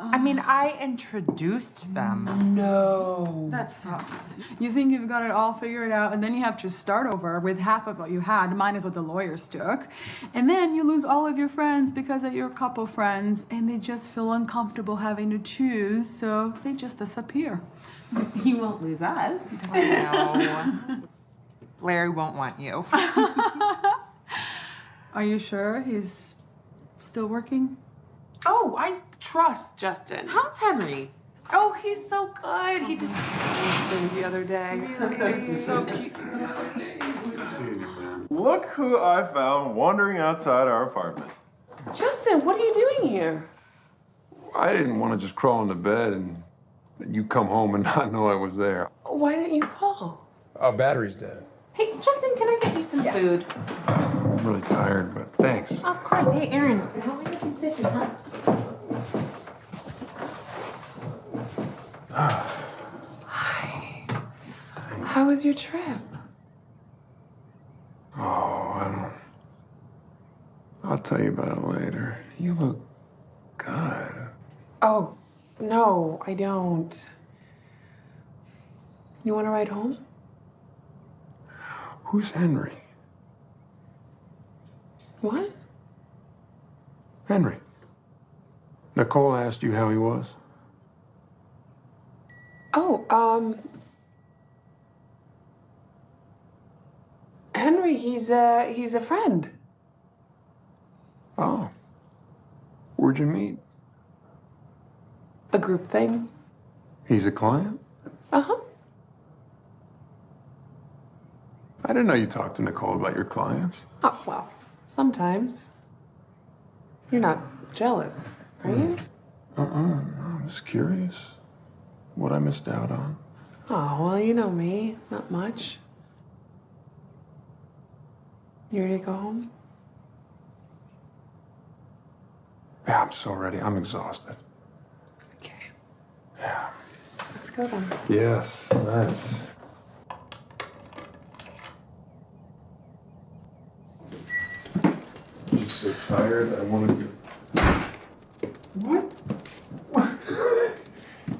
Speaker 21: I mean, I introduced them.
Speaker 2: No. That sucks. You think you've got it all figured out, and then you have to start over with half of what you had, minus what the lawyers took. And then you lose all of your friends because they're your couple friends, and they just feel uncomfortable having to choose, so they just disappear. You won't lose us.
Speaker 21: No. Larry won't want you.
Speaker 2: Are you sure he's still working?
Speaker 1: Oh, I trust Justin.
Speaker 11: How's Henry?
Speaker 1: Oh, he's so good. He did this thing the other day. He's so cute.
Speaker 22: Look who I found wandering outside our apartment.
Speaker 1: Justin, what are you doing here?
Speaker 5: I didn't want to just crawl into bed and you come home and not know I was there.
Speaker 1: Why didn't you call?
Speaker 5: Battery's dead.
Speaker 11: Hey, Justin, can I get you some food?
Speaker 5: I'm really tired, but thanks.
Speaker 11: Of course. Hey, Aaron, help me with these dishes, huh?
Speaker 1: How was your trip?
Speaker 5: Oh, I'll tell you about it later. You look good.
Speaker 1: Oh, no, I don't. You want to ride home?
Speaker 5: Who's Henry?
Speaker 1: What?
Speaker 5: Henry. Nicole asked you how he was?
Speaker 1: Henry, he's a friend.
Speaker 5: Oh. Where'd you meet?
Speaker 1: A group thing.
Speaker 5: He's a client?
Speaker 1: Uh-huh.
Speaker 5: I didn't know you talked to Nicole about your clients.
Speaker 1: Oh, well, sometimes. You're not jealous, are you?
Speaker 5: I'm just curious. What I missed out on.
Speaker 1: Oh, well, you know me. Not much. You ready to go home?
Speaker 5: Yeah, I'm so ready. I'm exhausted.
Speaker 1: Okay. Yeah. Let's go then.
Speaker 5: Yes, that's... I'm so tired. I want to go. What?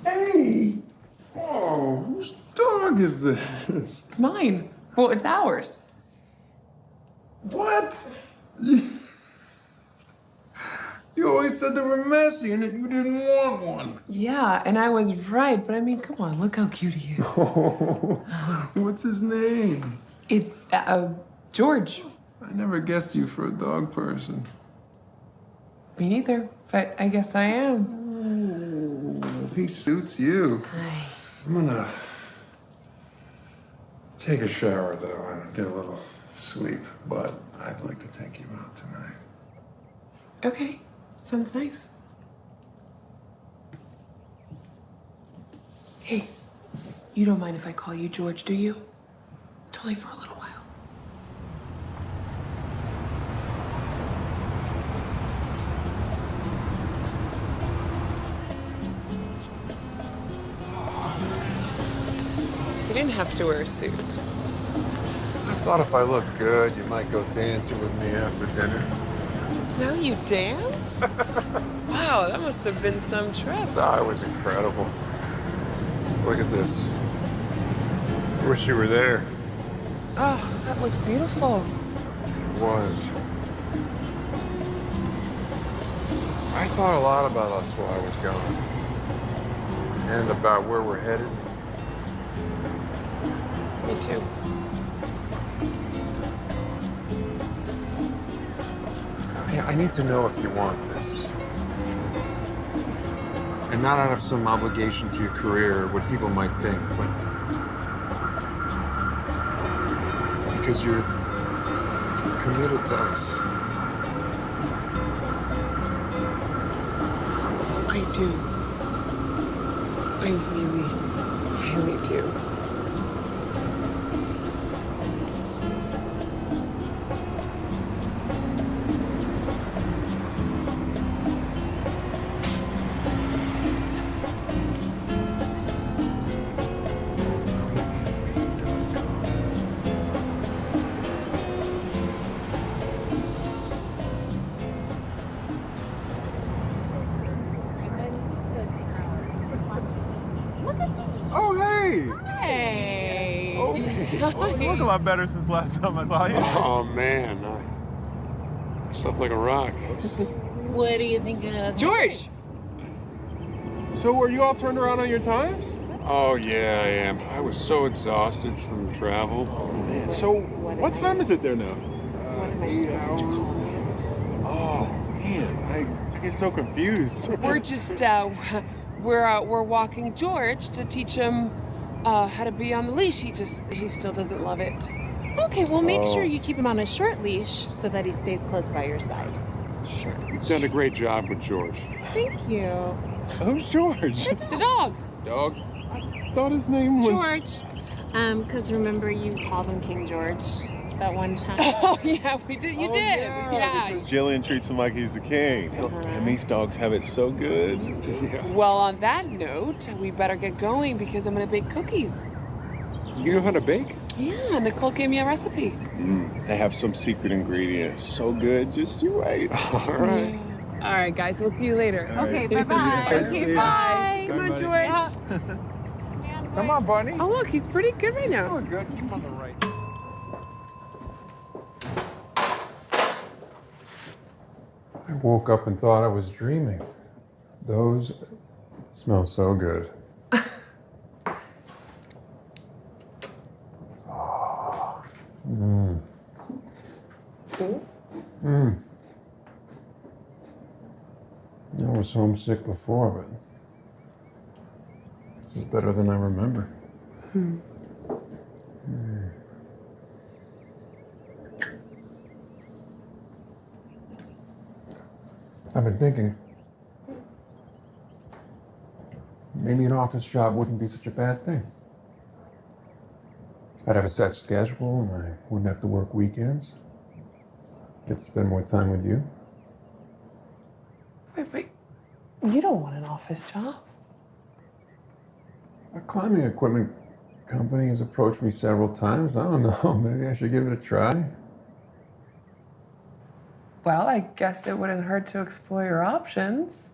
Speaker 5: Hey! Oh, whose dog is this?
Speaker 1: It's mine. Well, it's ours.
Speaker 5: What? You always said they were messy and that you didn't want one.
Speaker 1: Yeah, and I was right, but I mean, come on, look how cute he is.
Speaker 5: What's his name?
Speaker 1: It's, George.
Speaker 5: I never guessed you for a dog person.
Speaker 1: Me neither, but I guess I am.
Speaker 5: Ooh, he suits you. I'm gonna take a shower, though, and get a little sleep, but I'd like to take you out tonight.
Speaker 1: Okay, sounds nice. Hey, you don't mind if I call you George, do you? It's only for a little while. You didn't have to wear a suit.
Speaker 5: I thought if I looked good, you might go dancing with me after dinner.
Speaker 1: Now you dance? Wow, that must have been some trip.
Speaker 5: It was incredible. Look at this. I wish you were there.
Speaker 1: Oh, that looks beautiful.
Speaker 5: It was. I thought a lot about us while I was gone. And about where we're headed.
Speaker 1: Me too.
Speaker 5: I need to know if you want this. And not out of some obligation to your career or what people might think, but because you're committed to us.
Speaker 1: I do. I really, really do.
Speaker 22: Oh, hey!
Speaker 11: Hey!
Speaker 22: Oh, you look a lot better since last time I saw you.
Speaker 5: Oh, man. I slept like a rock.
Speaker 11: What do you think of
Speaker 1: George?
Speaker 22: So are you all turned around on your times?
Speaker 5: Oh, yeah, I am. I was so exhausted from travel.
Speaker 22: Oh, man. So what time is it there now?
Speaker 11: What am I supposed to call you?
Speaker 22: Oh, man. I get so confused.
Speaker 1: We're just, we're walking George to teach him how to be on the leash. He still doesn't love it.
Speaker 11: Okay, well, make sure you keep him on a short leash so that he stays close by your side.
Speaker 22: Sure.
Speaker 5: You've done a great job with George.
Speaker 11: Thank you.
Speaker 22: Who's George?
Speaker 1: The dog.
Speaker 5: Dog?
Speaker 22: I thought his name was...
Speaker 11: George. Because remember you called him King George that one time?
Speaker 1: Oh, yeah, we did. You did. Yeah.
Speaker 22: Because Jillian treats him like he's the king. And these dogs have it so good.
Speaker 5: Yeah.
Speaker 1: Well, on that note, we better get going because I'm going to bake cookies.
Speaker 5: You know how to bake?
Speaker 1: Yeah, Nicole gave me a recipe.
Speaker 22: They have some secret ingredient. So good, just you wait.
Speaker 5: All right.
Speaker 1: Yeah. All right, guys, we'll see you later.
Speaker 11: Okay, bye-bye.
Speaker 1: Okay, bye. Come on, George.
Speaker 22: Come on, Bunny.
Speaker 1: Oh, look, he's pretty good right now.
Speaker 22: Doing good. Keep on the right.
Speaker 5: I woke up and thought I was dreaming. Those smell so good. Oh. was homesick before, but this is better than I remember. I've been thinking, maybe an office job wouldn't be such a bad thing. I'd have a set schedule and I wouldn't have to work weekends. Get to spend more time with you.
Speaker 1: Wait. You don't want an office job?
Speaker 5: A climbing equipment company has approached me several times. I don't know, maybe I should give it a try.
Speaker 1: Well, I guess it wouldn't hurt to explore your options.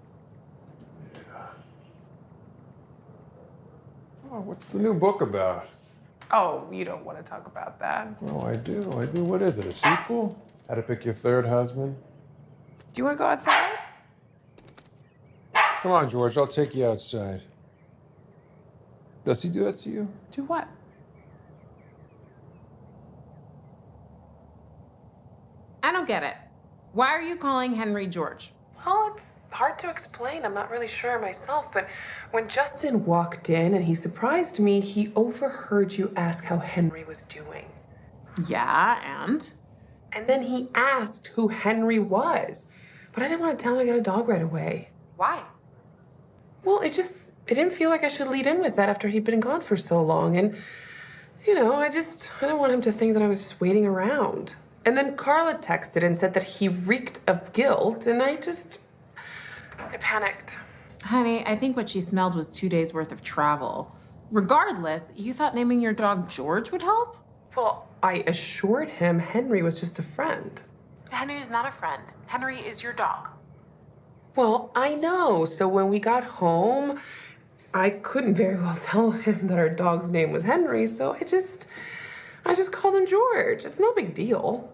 Speaker 5: Oh, what's the new book about?
Speaker 1: Oh, you don't want to talk about that.
Speaker 5: Oh, I do. What is it, a sequel? How to pick your third husband?
Speaker 1: Do you want to go outside?
Speaker 5: Come on, George, I'll take you outside. Does he do that to you?
Speaker 1: Do what?
Speaker 11: I don't get it. Why are you calling Henry George?
Speaker 1: Well, it's hard to explain. I'm not really sure myself, but when Justin walked in and he surprised me, he overheard you ask how Henry was doing.
Speaker 11: Yeah, and?
Speaker 1: And then he asked who Henry was. But I didn't want to tell him I got a dog right away.
Speaker 11: Why?
Speaker 1: Well, it didn't feel like I should lead in with that after he'd been gone for so long. And, I didn't want him to think that I was just waiting around. And then Carla texted and said that he reeked of guilt, and I panicked.
Speaker 11: Honey, I think what she smelled was 2 days worth of travel. Regardless, you thought naming your dog George would help?
Speaker 1: Well, I assured him Henry was just a friend.
Speaker 11: Henry's not a friend. Henry is your dog.
Speaker 1: Well, I know. So when we got home, I couldn't very well tell him that our dog's name was Henry, so I just called him George. It's no big deal.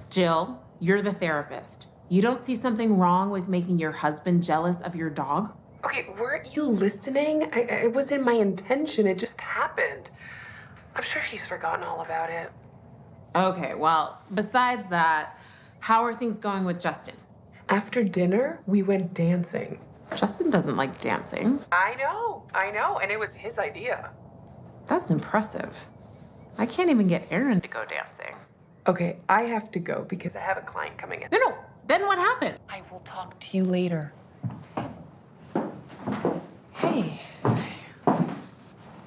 Speaker 11: Jill, you're the therapist. You don't see something wrong with making your husband jealous of your dog?
Speaker 1: Okay, weren't you listening? It wasn't my intention. It just happened. I'm sure he's forgotten all about it.
Speaker 11: Okay, well, besides that, how are things going with Justin?
Speaker 1: After dinner, we went dancing.
Speaker 11: Justin doesn't like dancing.
Speaker 1: I know, and it was his idea.
Speaker 11: That's impressive. I can't even get Aaron to go dancing.
Speaker 1: Okay, I have to go because I have a client coming in.
Speaker 11: No, then what happened?
Speaker 1: I will talk to you later. Hey.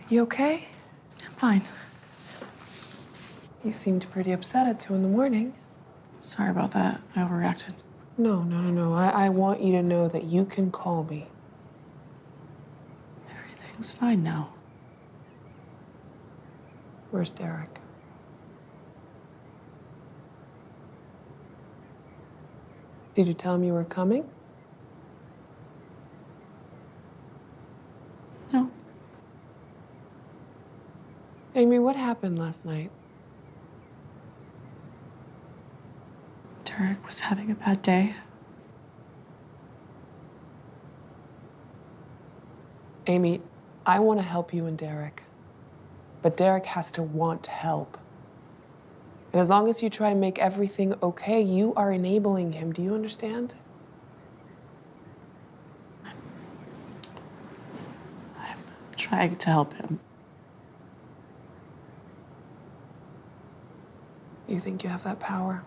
Speaker 1: You okay?
Speaker 18: I'm fine.
Speaker 1: You seemed pretty upset at 2 a.m.
Speaker 18: Sorry about that. I overreacted.
Speaker 1: No. I want you to know that you can call me.
Speaker 18: Everything's fine now.
Speaker 1: Where's Derek? Did you tell him you were coming?
Speaker 18: No.
Speaker 1: Amy, what happened last night?
Speaker 18: Derek was having a bad day.
Speaker 1: Amy, I want to help you and Derek. But Derek has to want help. And as long as you try and make everything okay, you are enabling him. Do you understand?
Speaker 18: I'm trying to help him.
Speaker 1: You think you have that power?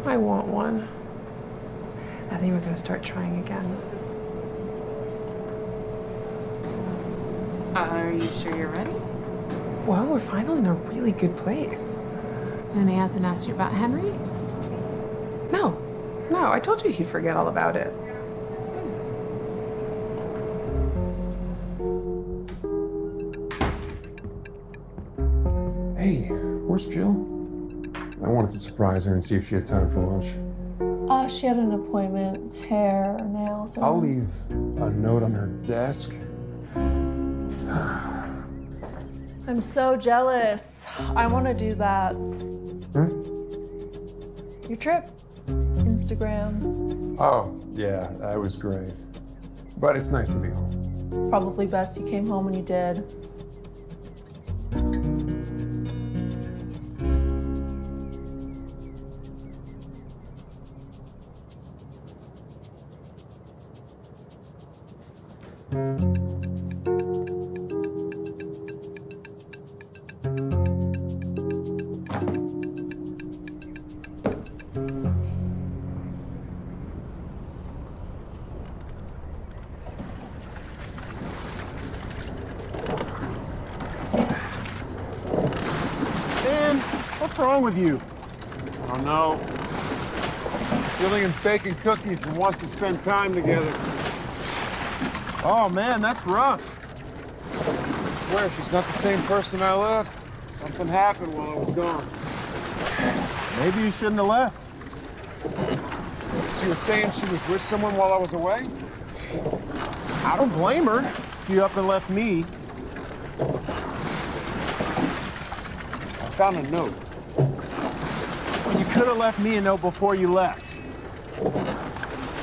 Speaker 1: I want one. I think we're gonna start trying again.
Speaker 11: Are you sure you're ready?
Speaker 1: Well, we're finally in a really good place.
Speaker 11: And he hasn't asked you about Henry?
Speaker 1: No, I told you he'd forget all about it.
Speaker 5: Hey, where's Jill? I wanted to surprise her and see if she had time for lunch.
Speaker 13: She had an appointment, hair, nails.
Speaker 5: I'll leave a note on her desk.
Speaker 13: I'm so jealous. I want to do that. Your trip. Instagram.
Speaker 5: Oh, yeah, that was great. But it's nice to be home.
Speaker 13: Probably best you came home when you did.
Speaker 4: What's wrong with you?
Speaker 8: I don't know. Jillian's baking cookies and wants to spend time together.
Speaker 4: Oh, man, that's rough.
Speaker 8: I swear, she's not the same person I left. Something happened while I was gone.
Speaker 4: Maybe you shouldn't have left.
Speaker 8: So you're saying she was with someone while I was away?
Speaker 4: I don't blame her if you up and left me.
Speaker 8: I found a note.
Speaker 4: Well, you could have left me a note before you left.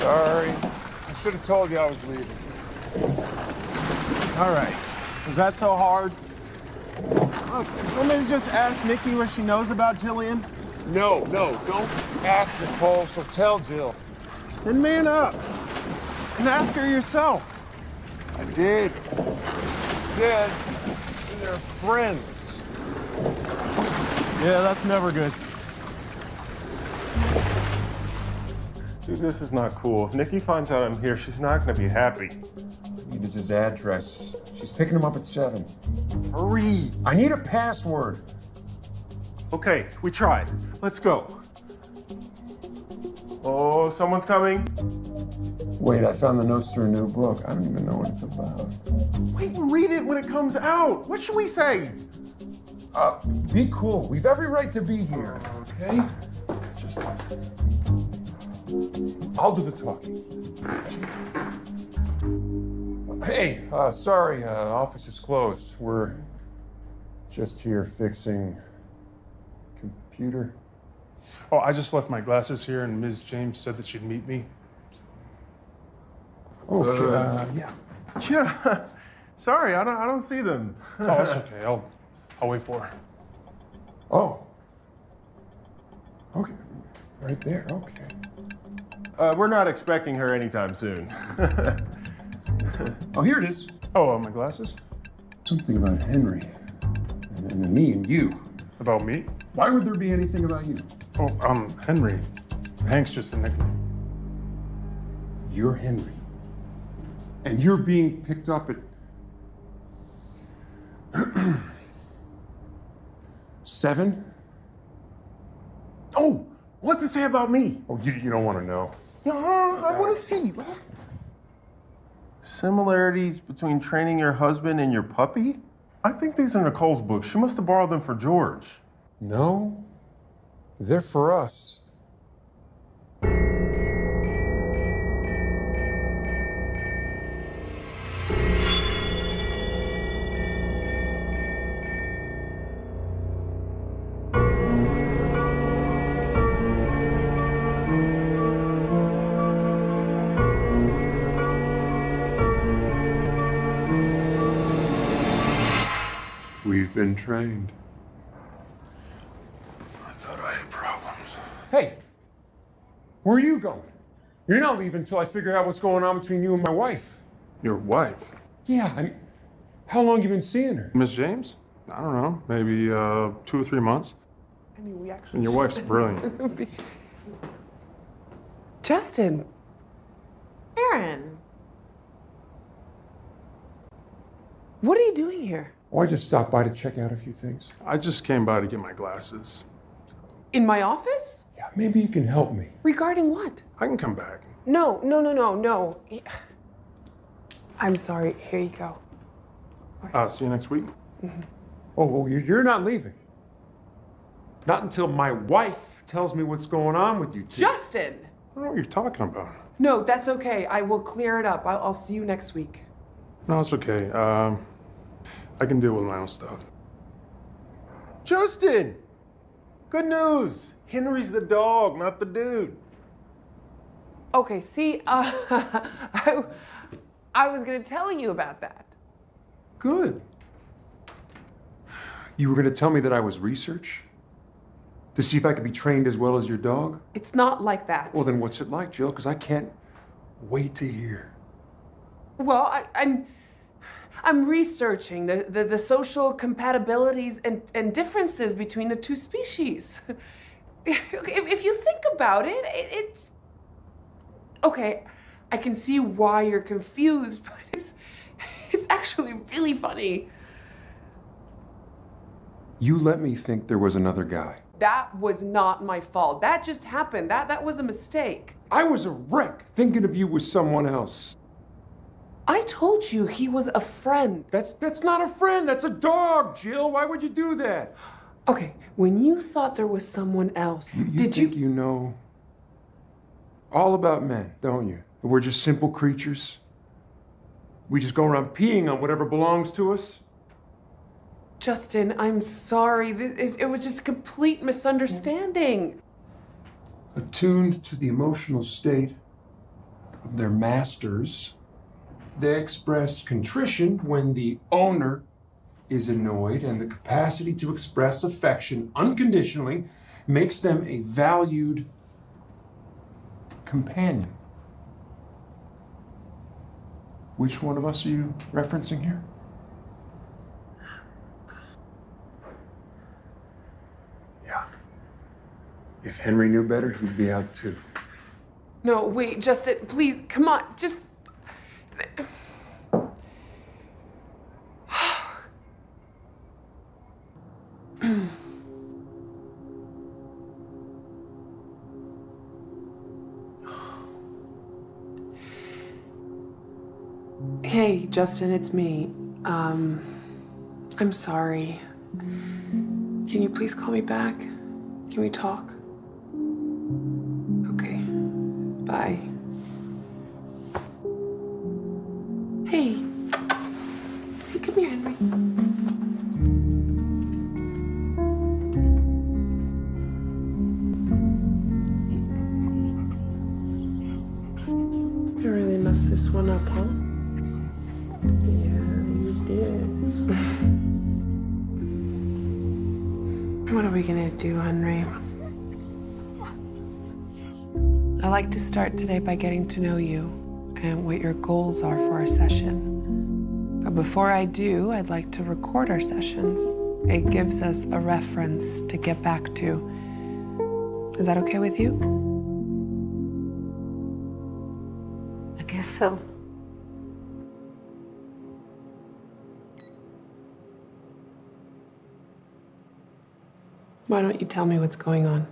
Speaker 8: Sorry. I should have told you I was leaving.
Speaker 4: All right. Was that so hard? Well, maybe just ask Nikki what she knows about Jillian.
Speaker 8: No, don't ask Nicole. She'll tell Jill.
Speaker 4: Then man up and ask her yourself.
Speaker 8: I did. She said they're friends.
Speaker 4: Yeah, that's never good. Dude, this is not cool. If Nikki finds out I'm here, she's not gonna be happy.
Speaker 5: I need his address. She's picking him up at 7.
Speaker 4: Hurry!
Speaker 5: I need a password.
Speaker 4: Okay, we tried. Let's go. Oh, someone's coming.
Speaker 5: Wait, I found the notes to a new book. I don't even know what it's about.
Speaker 4: Wait and read it when it comes out. What should we say?
Speaker 5: Be cool. We've every right to be here, okay? Just... I'll do the talking. Hey, sorry, office is closed. We're just here fixing computer.
Speaker 14: Oh, I just left my glasses here, and Ms. James said that she'd meet me.
Speaker 5: Okay, yeah.
Speaker 4: Yeah. Sorry, I don't see them.
Speaker 14: Oh, it's okay. I'll wait for her.
Speaker 5: Oh. Okay. Right there. Okay.
Speaker 4: We're not expecting her anytime soon.
Speaker 5: Oh, here it is.
Speaker 14: Oh, my glasses?
Speaker 5: Something about Henry. And me and you.
Speaker 14: About me?
Speaker 5: Why would there be anything about you?
Speaker 14: Oh, I'm Henry. Hank's just a nickname.
Speaker 5: You're Henry. And you're being picked up at 7?
Speaker 4: Oh, what's it say about me?
Speaker 5: Oh, you don't want to know.
Speaker 4: Yeah, I want to see. Similarities between training your husband and your puppy? I think these are Nicole's books. She must have borrowed them for George.
Speaker 5: No. They're for us. We've been trained.
Speaker 4: I thought I had problems.
Speaker 5: Hey, where are you going? You're not leaving until I figure out what's going on between you and my wife.
Speaker 14: Your wife?
Speaker 5: Yeah, how long you been seeing her?
Speaker 14: Miss James? I don't know, maybe 2 or 3 months.
Speaker 1: I mean, we actually.
Speaker 14: And your wife's brilliant.
Speaker 1: Justin.
Speaker 11: Aaron.
Speaker 1: What are you doing here?
Speaker 5: Oh, I just stopped by to check out a few things.
Speaker 14: I just came by to get my glasses.
Speaker 1: In my office?
Speaker 5: Yeah, maybe you can help me.
Speaker 1: Regarding what?
Speaker 14: I can come back.
Speaker 1: No. I'm sorry. Here you go.
Speaker 14: See you next week.
Speaker 1: Mm-hmm.
Speaker 5: Oh, you're not leaving. Not until my wife tells me what's going on with you two.
Speaker 1: Justin!
Speaker 14: I don't know what you're talking about.
Speaker 1: No, that's okay. I will clear it up. I'll see you next week.
Speaker 14: No, it's okay. I can deal with my own stuff.
Speaker 4: Justin! Good news! Henry's the dog, not the dude.
Speaker 1: Okay, see, I was gonna tell you about that.
Speaker 5: Good. You were going to tell me that I was research? To see if I could be trained as well as your dog?
Speaker 1: It's not like that.
Speaker 5: Well, then what's it like, Jill? Because I can't wait to hear.
Speaker 1: Well, I'm researching the social compatibilities and differences between the two species. If you think about it, it's... Okay, I can see why you're confused, but it's actually really funny.
Speaker 5: You let me think there was another guy.
Speaker 1: That was not my fault. That just happened. That was a mistake.
Speaker 5: I was a wreck thinking of you with someone else.
Speaker 1: I told you he was a friend.
Speaker 5: That's not a friend, that's a dog, Jill. Why would you do that?
Speaker 1: Okay, when you thought there was someone else, did you...
Speaker 5: You know all about men, don't you? We're just simple creatures. We just go around peeing on whatever belongs to us.
Speaker 1: Justin, I'm sorry. It was just a complete misunderstanding.
Speaker 5: Attuned to the emotional state of their masters, they express contrition when the owner is annoyed, and the capacity to express affection unconditionally makes them a valued companion. Which one of us are you referencing here? Yeah. If Henry knew better, he'd be out too.
Speaker 1: No, wait, Justin, please, come on, just... Hey, Justin, it's me. I'm sorry. Can you please call me back? Can we talk? Okay. Bye. Hey. Hey, come here, Henry. You really messed this one up, huh? What are we gonna do, Henry? I like to start today by getting to know you and what your goals are for our session. But before I do, I'd like to record our sessions. It gives us a reference to get back to. Is that okay with you?
Speaker 10: I guess so.
Speaker 1: Why don't you tell me what's going on?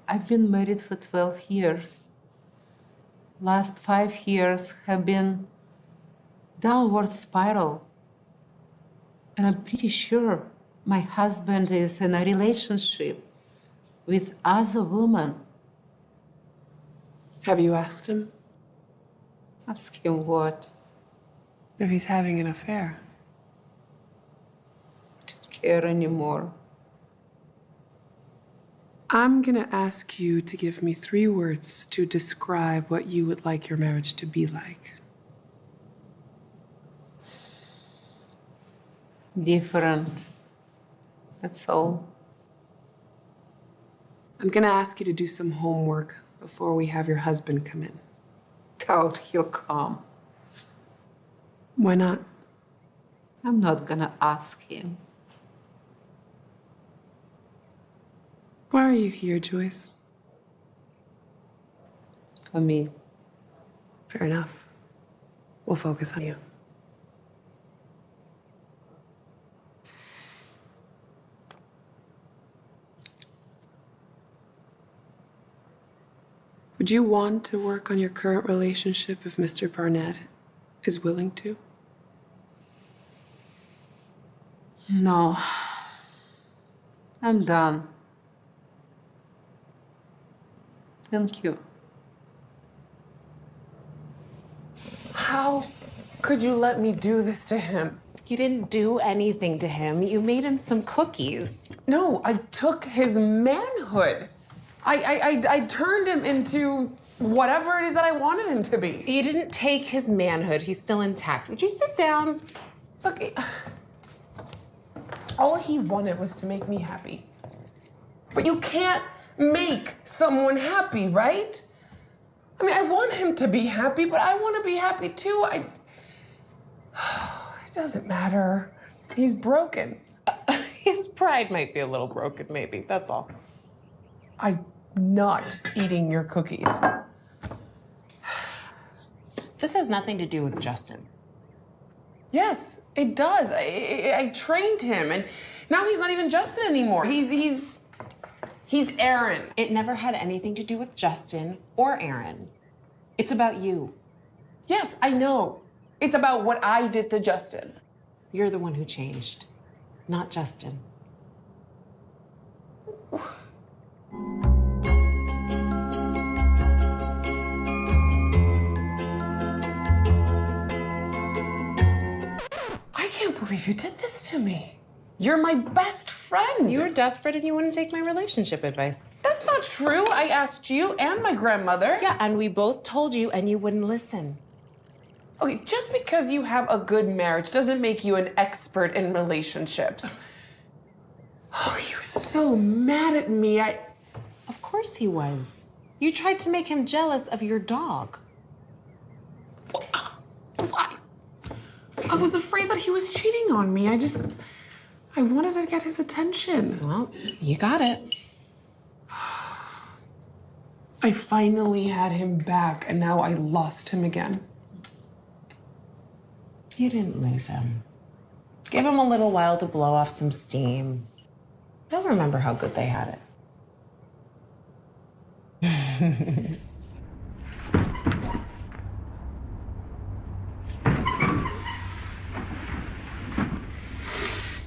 Speaker 10: I've been married for 12 years. Last 5 years have been downward spiral. And I'm pretty sure my husband is in a relationship with other woman.
Speaker 1: Have you asked him?
Speaker 10: Ask him what?
Speaker 1: If he's having an affair.
Speaker 10: Care anymore.
Speaker 1: I'm gonna ask you to give me 3 words to describe what you would like your marriage to be like.
Speaker 10: Different. That's all.
Speaker 1: I'm gonna ask you to do some homework before we have your husband come in.
Speaker 10: Doubt he'll come.
Speaker 1: Why not?
Speaker 10: I'm not gonna ask him.
Speaker 1: Why are you here, Joyce?
Speaker 10: For me.
Speaker 1: Fair enough. We'll focus on you. Would you want to work on your current relationship if Mr. Barnett is willing to?
Speaker 10: No. I'm done.
Speaker 3: Thank you.
Speaker 1: How could you let me do this to him?
Speaker 11: You didn't do anything to him. You made him some cookies.
Speaker 1: No, I took his manhood. I turned him into whatever it is that I wanted him to be.
Speaker 11: You didn't take his manhood. He's still intact. Would you sit down?
Speaker 1: Look, all he wanted was to make me happy. But you can't make someone happy, right? I mean, I want him to be happy, but I want to be happy too. It doesn't matter. He's broken.
Speaker 11: His pride might be a little broken, maybe. That's all.
Speaker 1: I'm not eating your cookies.
Speaker 11: This has nothing to do with Justin.
Speaker 1: Yes, it does. I trained him, and now he's not even Justin anymore. He's Aaron.
Speaker 11: It never had anything to do with Justin or Aaron. It's about you.
Speaker 1: Yes, I know. It's about what I did to Justin.
Speaker 11: You're the one who changed, not Justin.
Speaker 1: I can't believe you did this to me. You're my best friend.
Speaker 11: You were desperate and you wouldn't take my relationship advice.
Speaker 1: That's not true. I asked you and my grandmother.
Speaker 11: Yeah, and we both told you and you wouldn't listen.
Speaker 1: Okay, just because you have a good marriage doesn't make you an expert in relationships. Oh, he was so mad at me.
Speaker 11: Of course he was. You tried to make him jealous of your dog.
Speaker 1: Why? I was afraid that he was cheating on me. I wanted to get his attention.
Speaker 11: Well, you got it.
Speaker 1: I finally had him back, and now I lost him again.
Speaker 11: You didn't lose him. Give him a little while to blow off some steam. He'll remember how good they had it.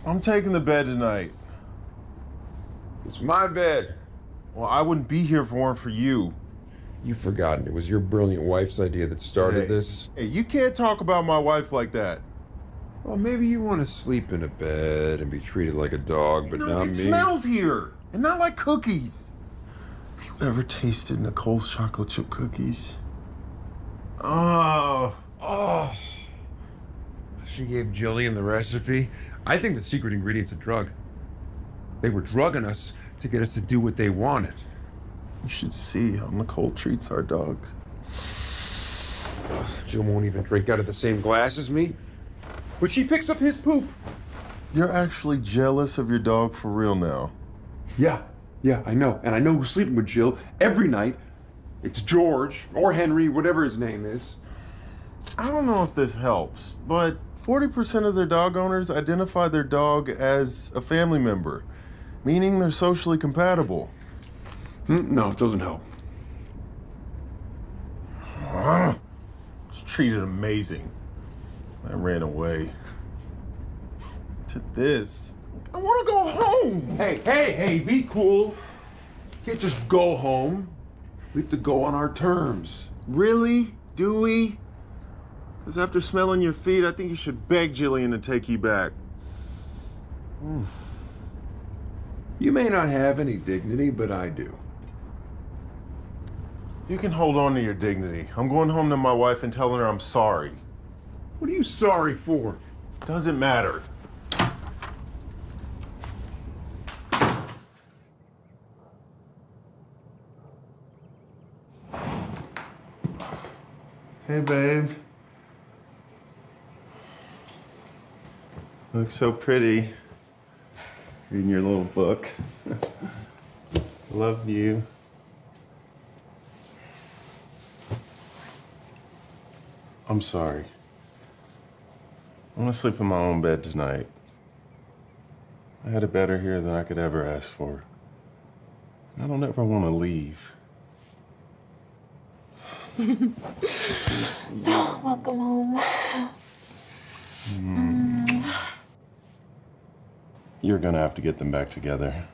Speaker 4: I'm taking the bed tonight.
Speaker 8: It's my bed.
Speaker 4: Well, I wouldn't be here if it weren't for you.
Speaker 5: You've forgotten it was your brilliant wife's idea that started this.
Speaker 4: Hey, you can't talk about my wife like that.
Speaker 5: Well, maybe you want to sleep in a bed and be treated like a dog, but not me.
Speaker 4: It smells here, and not like cookies. Have you ever tasted Nicole's chocolate chip cookies? Oh.
Speaker 5: She gave Jillian the recipe. I think the secret ingredient's a drug. They were drugging us to get us to do what they wanted.
Speaker 4: You should see how Nicole treats our dogs.
Speaker 5: Jill won't even drink out of the same glass as me, but she picks up his poop.
Speaker 4: You're actually jealous of your dog for real now.
Speaker 5: Yeah, I know. And I know who's sleeping with Jill every night. It's George, or Henry, whatever his name is.
Speaker 4: I don't know if this helps, but 40% of their dog owners identify their dog as a family member, meaning they're socially compatible.
Speaker 5: No, it doesn't help.
Speaker 4: It's treated amazing. I ran away. To this. I want to go home.
Speaker 5: Hey, be cool. Can't just go home. We have to go on our terms.
Speaker 4: Really? Do we? Because after smelling your feet, I think you should beg Jillian to take you back.
Speaker 5: You may not have any dignity, but I do.
Speaker 4: You can hold on to your dignity. I'm going home to my wife and telling her I'm sorry.
Speaker 5: What are you sorry for?
Speaker 4: Doesn't matter. Hey, babe. Look so pretty. Reading your little book. Love you. I'm sorry. I'm gonna sleep in my own bed tonight. I had it better here than I could ever ask for. I don't ever want to leave.
Speaker 11: Welcome home.
Speaker 4: You're gonna have to get them back together.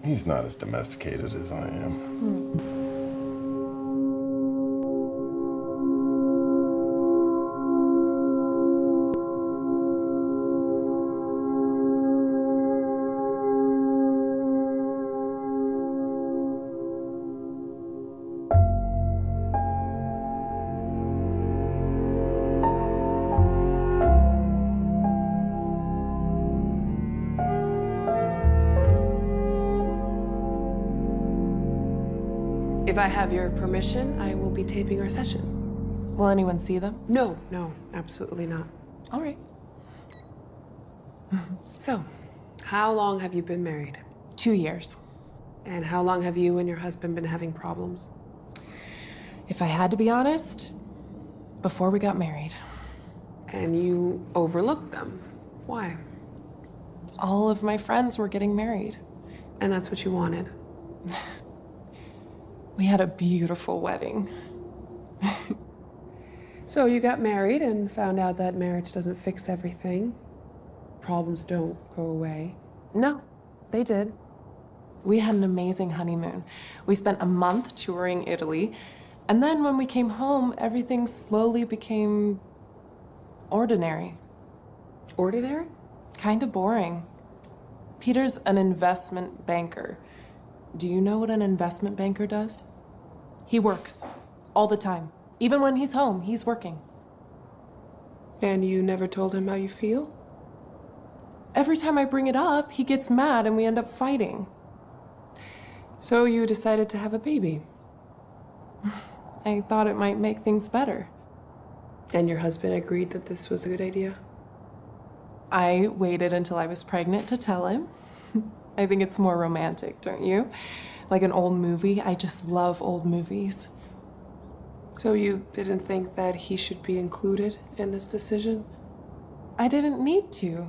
Speaker 4: He's not as domesticated as I am.
Speaker 1: If I have your permission, I will be taping our sessions.
Speaker 11: Will anyone see them?
Speaker 1: No, absolutely not.
Speaker 11: All right.
Speaker 1: So, how long have you been married?
Speaker 11: 2 years.
Speaker 1: And how long have you and your husband been having problems?
Speaker 11: If I had to be honest, before we got married.
Speaker 1: And you overlooked them. Why?
Speaker 11: All of my friends were getting married.
Speaker 1: And that's what you wanted?
Speaker 11: We had a beautiful wedding.
Speaker 1: So you got married and found out that marriage doesn't fix everything. Problems don't go away.
Speaker 11: No, they did. We had an amazing honeymoon. We spent a month touring Italy, and then when we came home, everything slowly became ordinary.
Speaker 1: Ordinary?
Speaker 11: Kind of boring. Peter's an investment banker. Do you know what an investment banker does? He works all the time. Even when he's home, he's working.
Speaker 1: And you never told him how you feel?
Speaker 11: Every time I bring it up, he gets mad and we end up fighting.
Speaker 1: So you decided to have a baby?
Speaker 11: I thought it might make things better.
Speaker 1: And your husband agreed that this was a good idea?
Speaker 11: I waited until I was pregnant to tell him. I think it's more romantic, don't you? Like an old movie. I just love old movies.
Speaker 1: So you didn't think that he should be included in this decision?
Speaker 11: I didn't need to.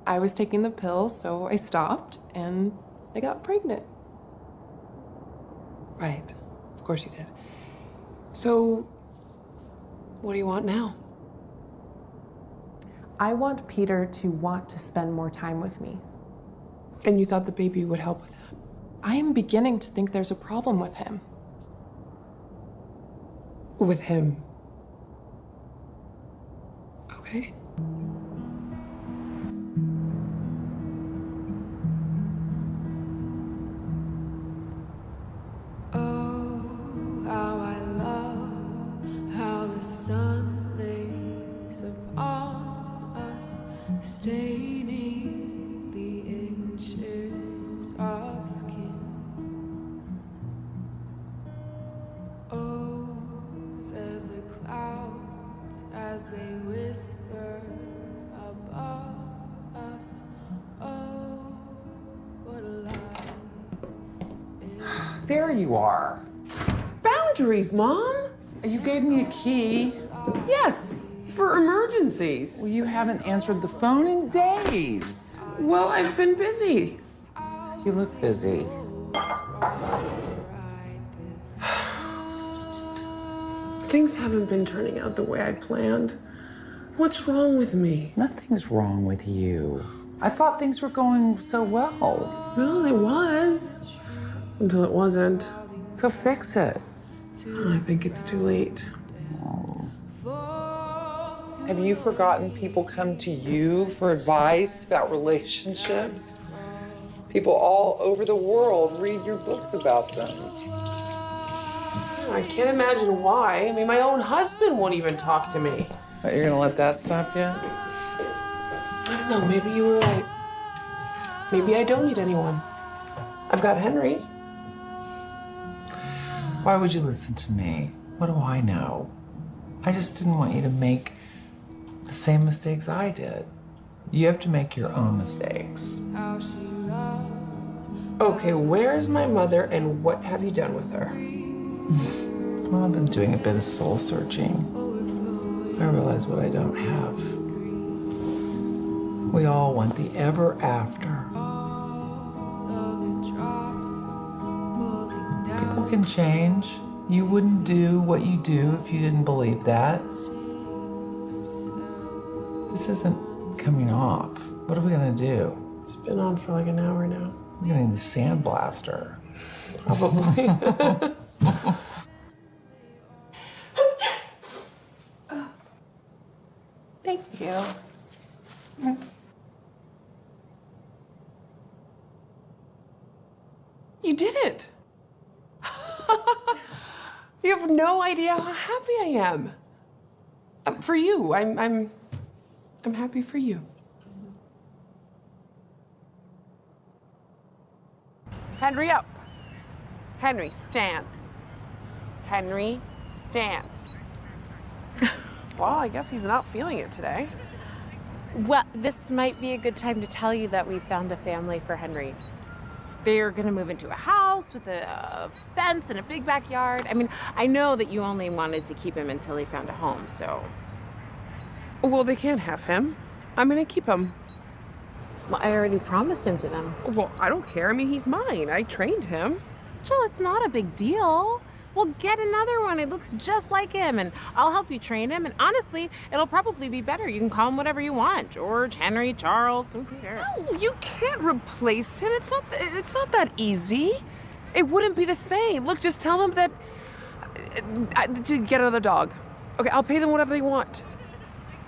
Speaker 11: I was taking the pill, so I stopped, and I got pregnant.
Speaker 1: Right. Of course you did. So, what do you want now?
Speaker 11: I want Peter to want to spend more time with me.
Speaker 1: And you thought the baby would help with that?
Speaker 11: I am beginning to think there's a problem with him.
Speaker 1: With him? Okay.
Speaker 3: How I love how the sun lays upon us, staining the inches of skin. Oh, says the clouds as they whisper above us. Oh, what a lie.
Speaker 15: There you are.
Speaker 1: Boundaries, Mom!
Speaker 15: You gave me a key.
Speaker 1: Yes, for emergencies.
Speaker 15: Well, you haven't answered the phone in days.
Speaker 1: Well, I've been busy.
Speaker 15: You look busy.
Speaker 1: Things haven't been turning out the way I planned. What's wrong with me?
Speaker 15: Nothing's wrong with you. I thought things were going so well.
Speaker 1: Well, it was. Until it wasn't.
Speaker 15: So fix it.
Speaker 1: I think it's too late.
Speaker 15: Have you forgotten people come to you for advice about relationships? People all over the world read your books about them.
Speaker 1: I can't imagine why. I mean, my own husband won't even talk to me.
Speaker 15: But you're gonna let that stop you?
Speaker 1: I don't know, maybe you were right. Maybe I don't need anyone. I've got Henry.
Speaker 15: Why would you listen to me? What do I know? I just didn't want you to make the same mistakes I did. You have to make your own mistakes.
Speaker 1: Okay, where's my mother and what have you done with her?
Speaker 15: Well, I've been doing a bit of soul searching. I realize what I don't have. We all want the ever after. People can change. You wouldn't do what you do if you didn't believe that. This isn't coming off. What are we gonna do?
Speaker 1: It's been on for like an hour now.
Speaker 15: We're gonna need a sandblaster.
Speaker 1: Probably.
Speaker 11: Thank you.
Speaker 1: You did it. You have no idea how happy I am. For you, I'm happy for you. Henry, up. Henry, stand.
Speaker 11: Henry, stand.
Speaker 1: Well, I guess he's not feeling it today.
Speaker 11: Well, this might be a good time to tell you that we found a family for Henry. They're gonna move into a house with a fence and a big backyard. I mean, I know that you only wanted to keep him until he found a home, so.
Speaker 1: Well, they can't have him. I'm gonna keep him.
Speaker 11: Well, I already promised him to them.
Speaker 1: Well, I don't care. I mean, he's mine. I trained him.
Speaker 11: Jill, it's not a big deal. We'll get another one. It looks just like him, and I'll help you train him. And honestly, it'll probably be better. You can call him whatever you want. George, Henry, Charles, who cares?
Speaker 1: No, you can't replace him. It's not that easy. It wouldn't be the same. Look, just tell them that to get another dog. Okay, I'll pay them whatever they want.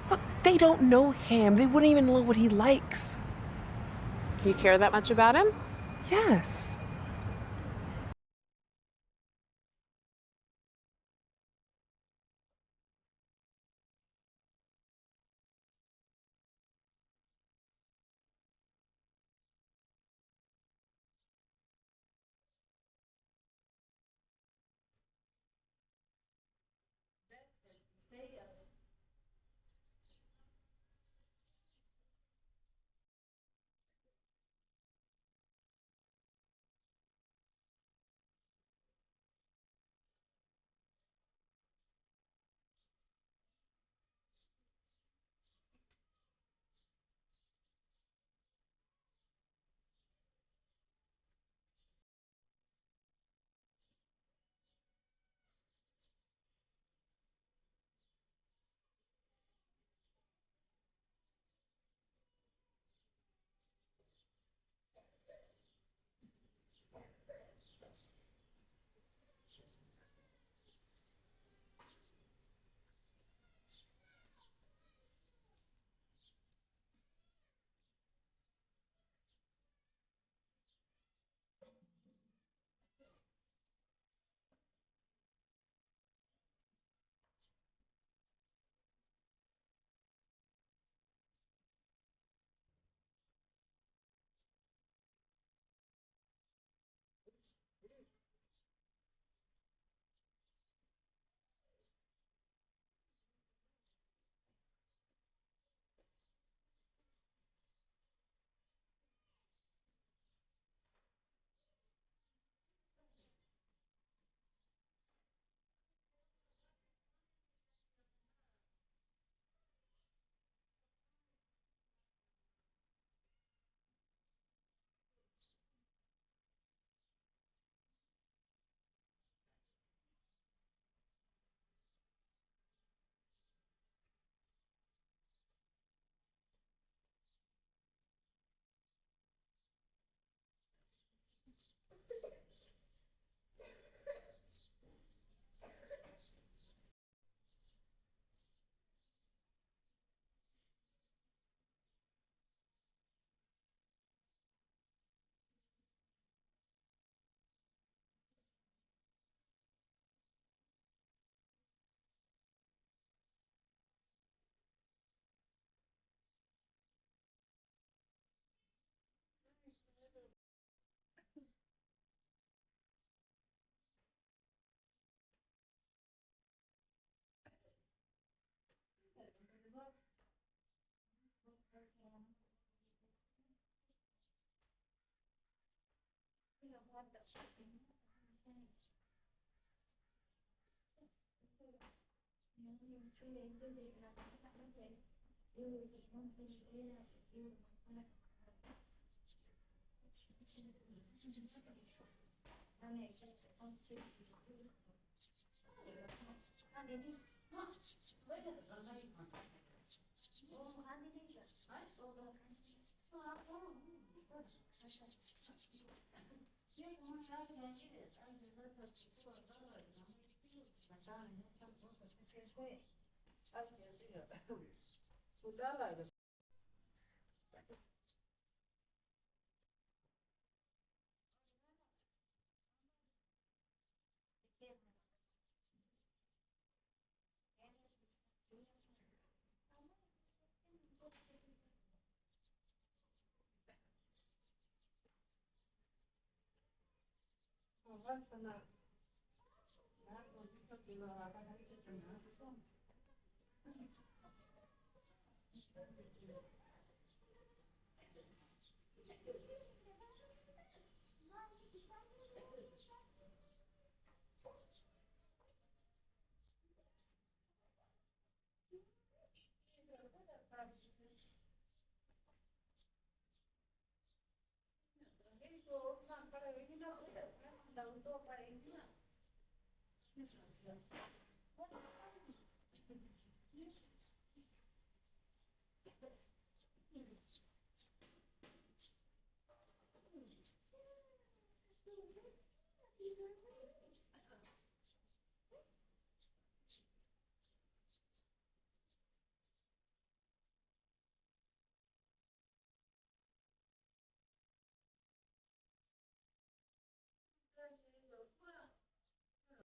Speaker 1: Look, they don't know him. They wouldn't even know what he likes.
Speaker 11: You care that much about him?
Speaker 1: Yes.